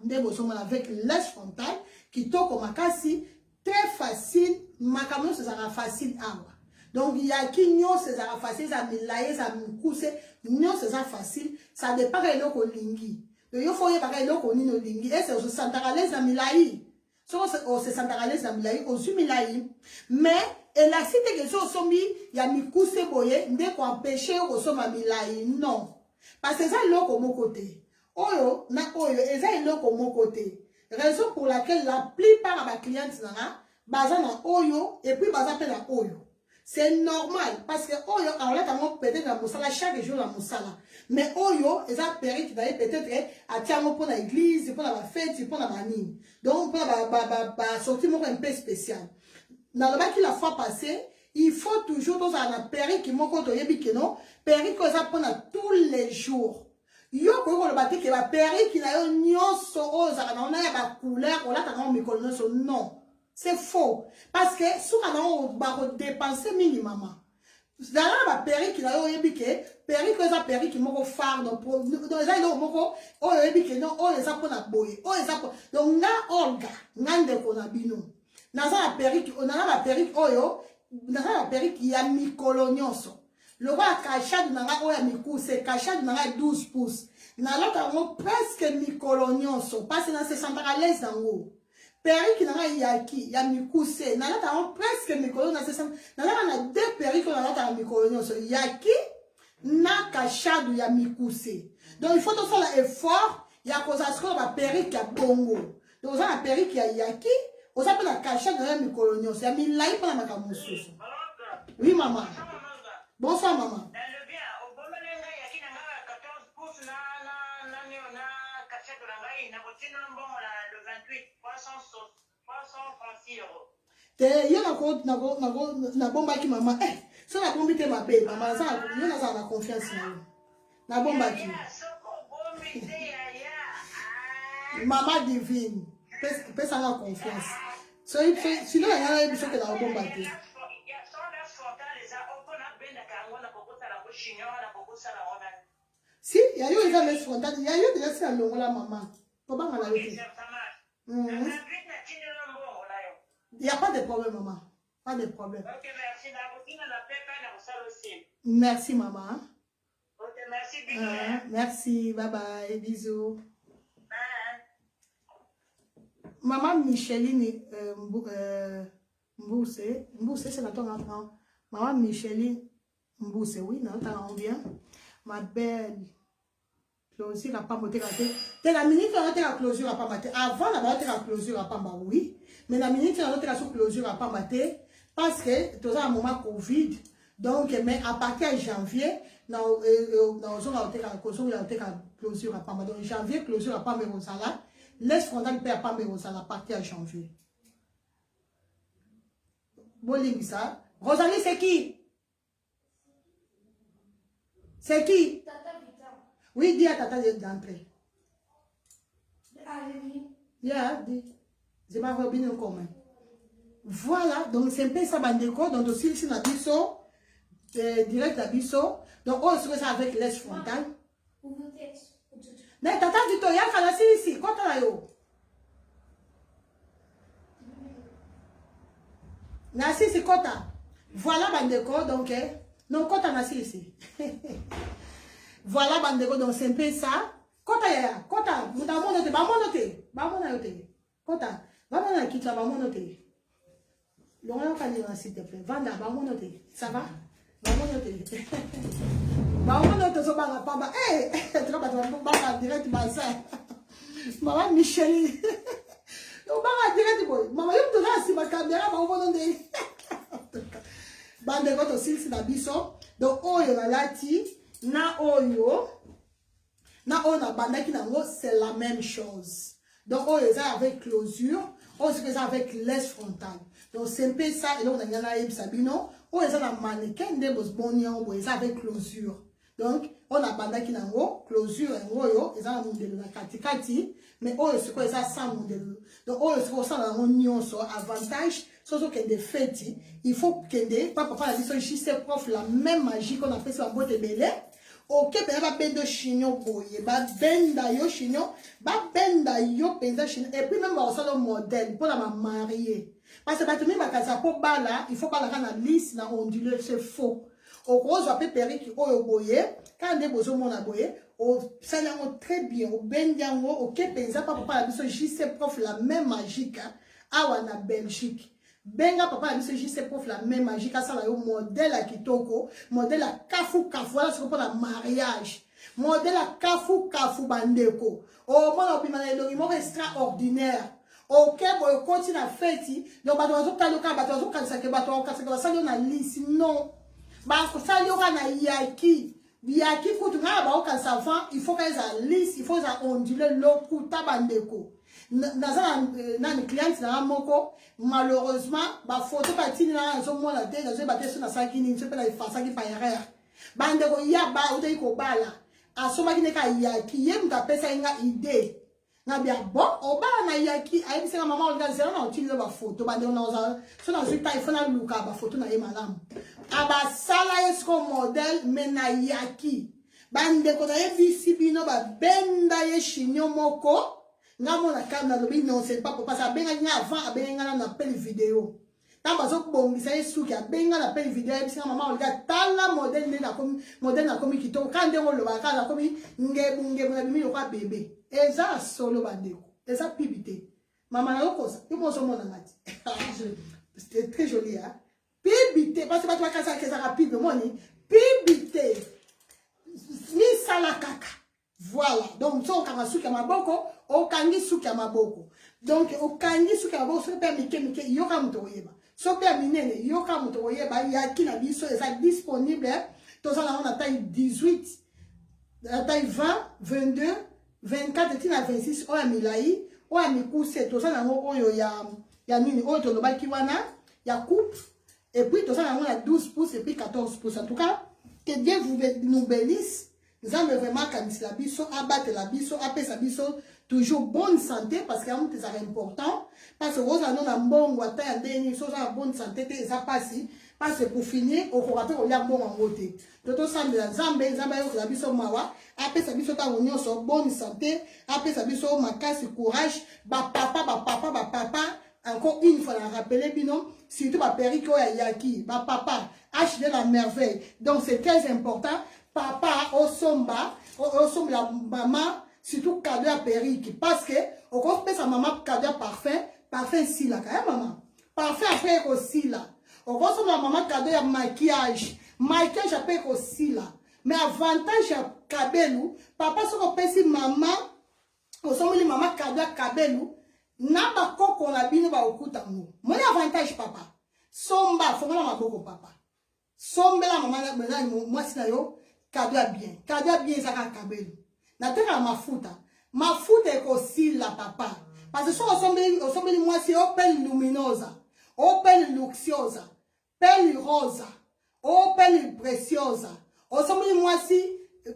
avec l'aise frontale, qui toque au makasi, très facile, makamon c'est ça facile à moi. Donc il y a qui nyon c'est ça facile, ça milaye, ça moukouse, nyon c'est ça facile, ça dépend de l'eau lingi. Donc il faut y avoir l'eau nino lingi, et c'est au santaralès à milaye. So se santaralès à milaye, au sumilaye. Mais et la cité que so sombi ya mikuse boye nde ko empêcher au soma milai non parce que ça loko mon côté oyo na oyo et ça loko mon côté raison pour laquelle la plupart de mes clients nana baza na oyo et puis baza pe na oyo c'est normal parce que oyo alors là t'as peut-être la musala chaque jour la musala mais oyo et ça péri qui d'ailleurs peut-être à tiamo pour la église pour la fête pour la manine donc pour la sortir un peu spécial. Dans le bas qui la fois passée, il faut toujours dans un péri qui m'ont contrôlé non péri que ça prend tous les jours. Yo ko le bâti qui va péri qui n'a nyonso oza na on a ba couleur on a ta micronoso non. C'est faux parce que sous on va dépenser minimum. Dans la péri qui n'a yebike péri que ça péri qui m'ont faire dans les gens moko o yebike non on les a pour na boye. O les a donc na olga ngande ko na bino. Naza la perruque, on a la perruque oyo, naza la perruque y a micolonioso. Le roi cachade nanga oya mikuse, cachade nanga 12 pouces. Nala tango presque micolonioso, parce que dans ce centralès dango. Perruque nanga yaki, ya mikuse, nala tango presque micolonioso, nala na deux perruques nala tango micolonioso, yaki na cachade ya mikuse. Donc il faut tout faire l'effort, ya cause à ce qu'on va perruque ya bongo. Donc on a la perruque ya yaki. Vous avez la cachette de la mi-colonion. C'est un mi-laï pour la macamousou. Oui, maman. Bonsoir, maman. Il y a una bomba qui maman. Ça la bombe ma belle. Maman, ça a la confiance. La bombe qui. Maman divine. Peut ça la confiance. Sinon, il y a une chose que la bombe battait. Si, il y a eu des frontales, il y a eu des laissés à l'eau, la maman. Comment on a eu? Il n'y a pas de problème, maman. Pas de problème. Ok, merci. Merci, maman. Ok, merci, bisous. Merci, bye bye, bisous. Maman Micheline Mbousse, c'est notre enfant. Maman Micheline Mbousse, oui, non, t'as bien. Ma belle. Closure à pas monter la tête. T'es la minute on a la closure à pas mater. Avant la bataille la closure à pas ma oui. Mais la minute on a la closure à pas mater. Parce que tout ça un moment Covid. Donc, mais à partir de janvier, dans la closure à pas mater. Donc, janvier, closure à pas me rosala. Laisse frontal paix à pas me rosala à partir de janvier. Bon, ça. Rosalie, c'est qui? C'est qui? Oui, dis à Tata d'entrer. Yeah, dis. Je m'en vais bien en commun. Voilà, donc c'est un peu ça, bandeko. Donc, aussi, c'est la biseau, direct la biseau. Donc, on se fait ça avec l'aise frontale. Mais Tata Victoria, il y a ici. Quand on a eu? Nasi, c'est Kota. Voilà, bandeko. Donc, non, Kota, Nasi ici. Voilà, bandeko, donc c'est un peu ça. Kota, yaya, Kota, vous t'avons noté, bah, mon noté, Kota, va m'en quitter, va m'en noter. Donc, on va dire, s'il te plaît, Vanda, va m'en noter, ça va? Va m'en noter. Va m'en noter, ça va, pas, hé, tu vas direct, ma soeur. Maman Micheline. Donc, va direct, boy. Maman, il me donne si ma caméra, va m'en noter. Bandeko, aussi, c'est la biso. Donc, oh, il y a la lati. Na oyo na bandaki nango c'est la même chose. Donc oyo ça avec closure, oyo c'est ça avec laisse frontale. Donc c'est un peu ça et donc on a na sabino, oyo ça na mannequin de bos bonian oyo ça avec closure. Donc on a bandaki nango closure oyo et ça na modèle na katikati, mais oyo c'est quoi ça sans modèle. Donc oyo c'est ça na nyonso avantage soso que des fêtes, il faut que des papa la biso juste prof la même magie qu'on appelle ça en boîte de belé. Ok, ben va bendo chignon boye, ba benda yo chignon, ba benda yo penza chignon. Et puis même on sort le modèle pour la marier. Parce que tu ma casa pour bala, il faut pas la rendre lisse na ondulé, c'est faux. Au gros on peut péri qui o boye, quand des besoin mon aboye, au ça très bien, au bendiango, ok penza pas papa la biso juste prof la même magique, awa na Belgique. Benga papa la c'est prof la même magique ça là modèle à kitoko modèle à kafu voilà ce qu'on appelle le mariage modèle à kafu bandeko oh moi on peut le numéro extraordinaire ok bon continue à faire donc bah tu vas au cas bah tu vas au cas ça que bah tu vas au cas ça que ça on a liste non bah ça y aura na yaki pour tout bah au cas ça il faut qu'elles a liste il faut ça onduler le coup tabandeko dans client na moko malheureusement ba photo patine na zo mona te na zo ba te so na sakini so pe la fasa ki pa erreur bande ko ya ba o te ko bala asoma ki ne ka ya ki ye mta pesa nga idée na bia bon o ba na ya ki ai bisa mama o ga zero na utiliser ba photo bande na zo so na zo ta ifona luka ba photo na ye malamu aba sala esko model mena ya ki bande ko na ye visibino ba benda ye shinyo moko. Ngamo na kamera lobi non c'est pas pour passer à benga nya avant à benga na appel vidéo ta bazo bongisa yesu ki a benga na appel vidéo bisa maman regarde tala modèle na komi kito kande ngolo ba kala komi ngebu na bimi yo ka bébé eza solo bandeko eza pibité maman na yokosa yo so mona ngati c'était très joli hein pibité parce que ba toi kasa kesa rapide moni pibité ni sala kaka. Voilà, donc so kama suki ya maboko, okangi suki ya maboko. Donc okangi suki ya maboko, so pe mike yoka muto oyeba. So pe minene yoka muto oyeba, yaki na biso eza disponible. To ça on a taille 18, la taille 20, 22, 24 et na 26 oya milai, oya mikuse to ça na oyo ya nini oyo to lobaki wana, ya coupe et puis to ça na on a 12 pouces et puis 14 pouces. En tout cas, que Dieu nous bénisse. Nous avons vraiment kamisi la biso, abattre la biso, apesa biso, toujours bonne santé, parce que c'est important. Parce que vous avez un bon water, une bonne santé, ça passe. Parce que pour finir, au corateur, il y a un bon en côté. Toto sambe la zambe, zambe yo la biso mawa, après ça biso ta union sur bonne santé, après ça biso makasi courage, ba papa, encore une fois la rappeler bino, surtout ba periko ya yaki, ba papa, acheter la merveille. Donc c'est très important, papa au somba la maman, surtout cadeau à perique, parce que au compte sa maman cadeau parfum si la quand maman, parfum après aussi là. On ressemble la maman cadeau à maquillage après aussi là. Mais avantage à kabelu, papa soko pesi maman, on ressemble les maman cadeau à kabelu, n'a pas qu'on a bien ba okuta mo. Mon avantage papa. Somba, faut la maboko papa. Somba la maman moi si na yo cadeau à bien. Cadeau à bien ça kabelu. Na teka mafuta. Mafuta est aussi la papa. Parce que si on ressemble moi c'est open luminosa. Open luxuosa, pelle rosa, open preciosa. Ensemble moi si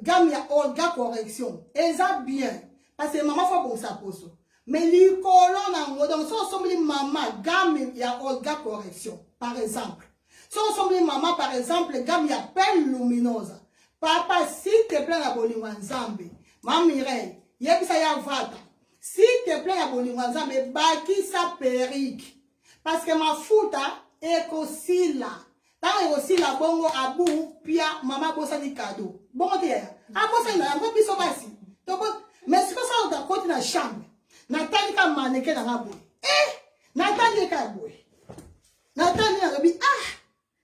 gamme ya Olga correction. Et ça bien parce que maman faut bon ça pour ça. Mais les colonnes en donc si ensemble maman gamme ya Olga correction par exemple. Si ensemble maman par exemple gamme ya pelle luminosa. Papa s'il te plaît la bolingo nzambe. Maman Mireille, yebisa ya vata. S'il te plaît la bolingo nzambe baki sa perique. Parce que ma fouta est aussi là. Tant aussi là, bongo abou, pia, maman bossa ni cadeau. Bon, t'es là. Ah, bossa na, bon, piso basi. Mais c'est comme ça, on t'a côté dans la chambre. Nathalie ka mannequin dans la boue. Nathalie ka boue. Nathalie a dit,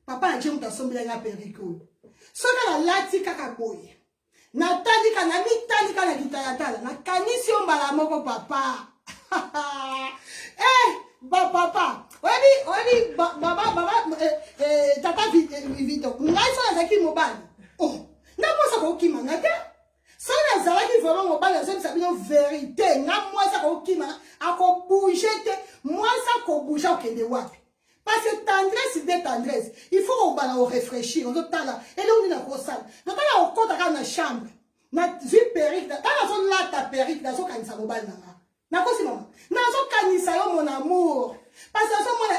papa a dit, on t'a sombré dans la périco. Ce que la lati kaka boue. Nathalie ka na mitali ka la guitare na kanisi on balamoko papa. Papa, oui, tata vito. Ngai so na zaki mobile. Oh, na moi ça ko kima ngata. So na zaki vraiment mobile, ça c'est une vérité. Na moi ça ko kima, a ko bouger te, moi ça ko bouger au kende wapi. Parce que tendresse c'est tendresse. Il faut on va réfléchir, on doit là. Et là on est dans la salle. Donc là on compte dans la chambre. Na vie perique, dans la zone là ta perique, dans son kanisa mobile na. Nakosi mama. Nazo kanisa yo mon amour. Parce que so mona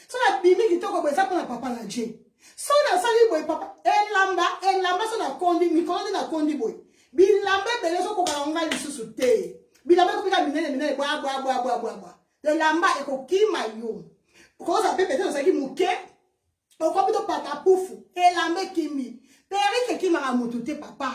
so la bimi kitoko boy ça pour na papa na Dieu. So na sali boy papa elamba so na kondi mikolo na kondi boy. Bilamba bele so ko kalonga lisusu te. Bilamba ko pika minene boa. Elamba e ko kima yo. Ko za pepe te so ki muke. O ko bito pata pufu. Elamba kimi. Perike kima ka mutu te papa.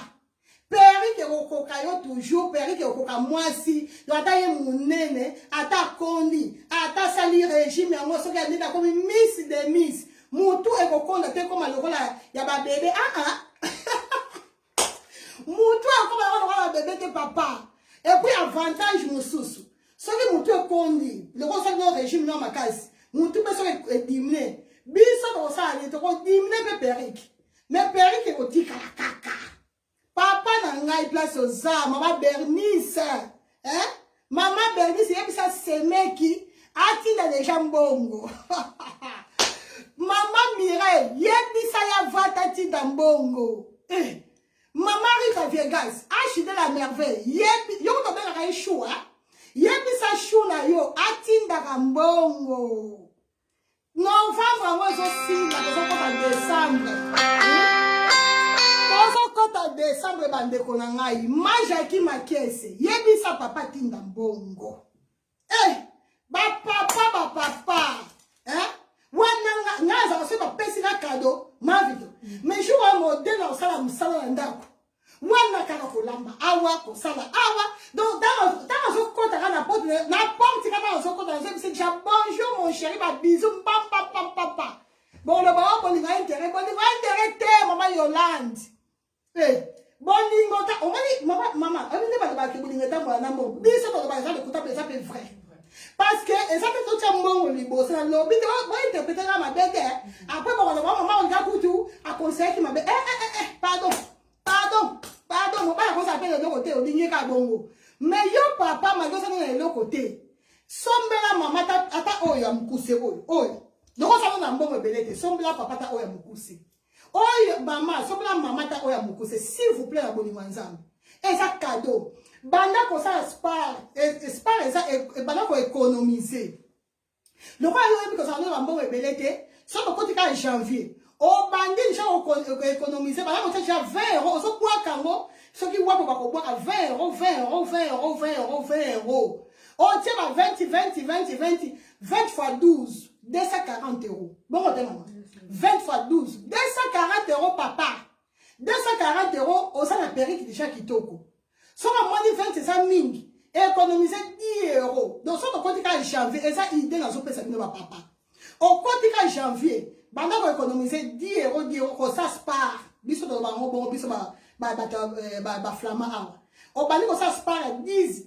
Peri ke okoka yo toujours, peri ke okoka mwasi, ata ye munene, ata kondi, ata sali régime yango soki andeta komi miss de miss. Mutu ekokonda te koma lokola ya ba bébé. Mutu akoma lokola bébé te papa. Et puis avantage mususu. Soki mutu ekondi, lokola soki no régime no makasi. Mutu pe soki diminuer. Biso ko sa ali to ko diminuer pe perik. Mais perik ekotika kaka. Papa n'a ngai place aux arts, maman Bernice, maman Bernice, il y a ça c'est qui a qui déjà bongo. Maman Mireille, il y a ça ya vatati d'ambongo. Maman Rita Vegas, de la merveille, il y a tombé la chou, il y a ça chou na yo, atinda d'ambongo. Novembre, moi aussi, la décembre. En décembre bande konangai majaki makese yebisa papa tinda mbongo papa wana ngaza ko ba pesi na cadeau mavito mais jour à modèle na sala musala na ndako wana kaka kolamba awa ko sala awa donc dans zo kota na porte kana zo kota na c'est déjà bonjour mon chéri ba bisous papa bon le baba bon il va intérêt te maman Yolande. Bolingo ta maman abinde ba ke bolingo ta mwana mo biso to ba za le kuta pesa pe vrai parce que ça peut tout chambo libo ça lobi to ba interpréter na ma bébé après bon maman on ga kutu a conseil qui ma bébé pardon mo ba ko ça peut de côté o dinye ka bongo mais yo papa ma go ça na le côté sombela maman ta ata oyo amkuse oyo donc ça na mbongo belete sombela papa ta oyo amkuse. Oh maman, sombla maman ta oya mukuse s'il vous plaît la bolingo nzambe. Et ça cadeau. banda ko ça spar ça banda ko économiser le roi yo ebi ko ça no rambo ebelete so ko tika janvier o bandi déjà économiser banda ko déjà 20 euros so bois kango so ki wa ko bois 20 euros 20 euros 20 euros 20 euros 20 euros o tient 20 fois 12 240 euros bon maman 20 fois 12 240 euros papa 240 euros au sein de la périque déjà kitoko. Si on a moins de 20, c'est ça ming. Et économiser 10 euros. Donc, si on a janvier, et ça, idée dans ce pays, ça ne va pas. Au côté janvier, pendant qu'on économiser 10 euros, ça se part. Biso de bango, bon, biso ba flamand. Au bani qu'on ça se part 10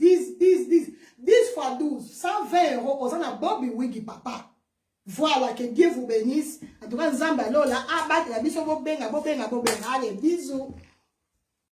fois 12, 120 euros, au sein de Bobby Wiggy papa. Voilà, que Dieu vous bénisse. En tout cas, Zamba, là, abat, la biso, bobenga. Allez, bisous.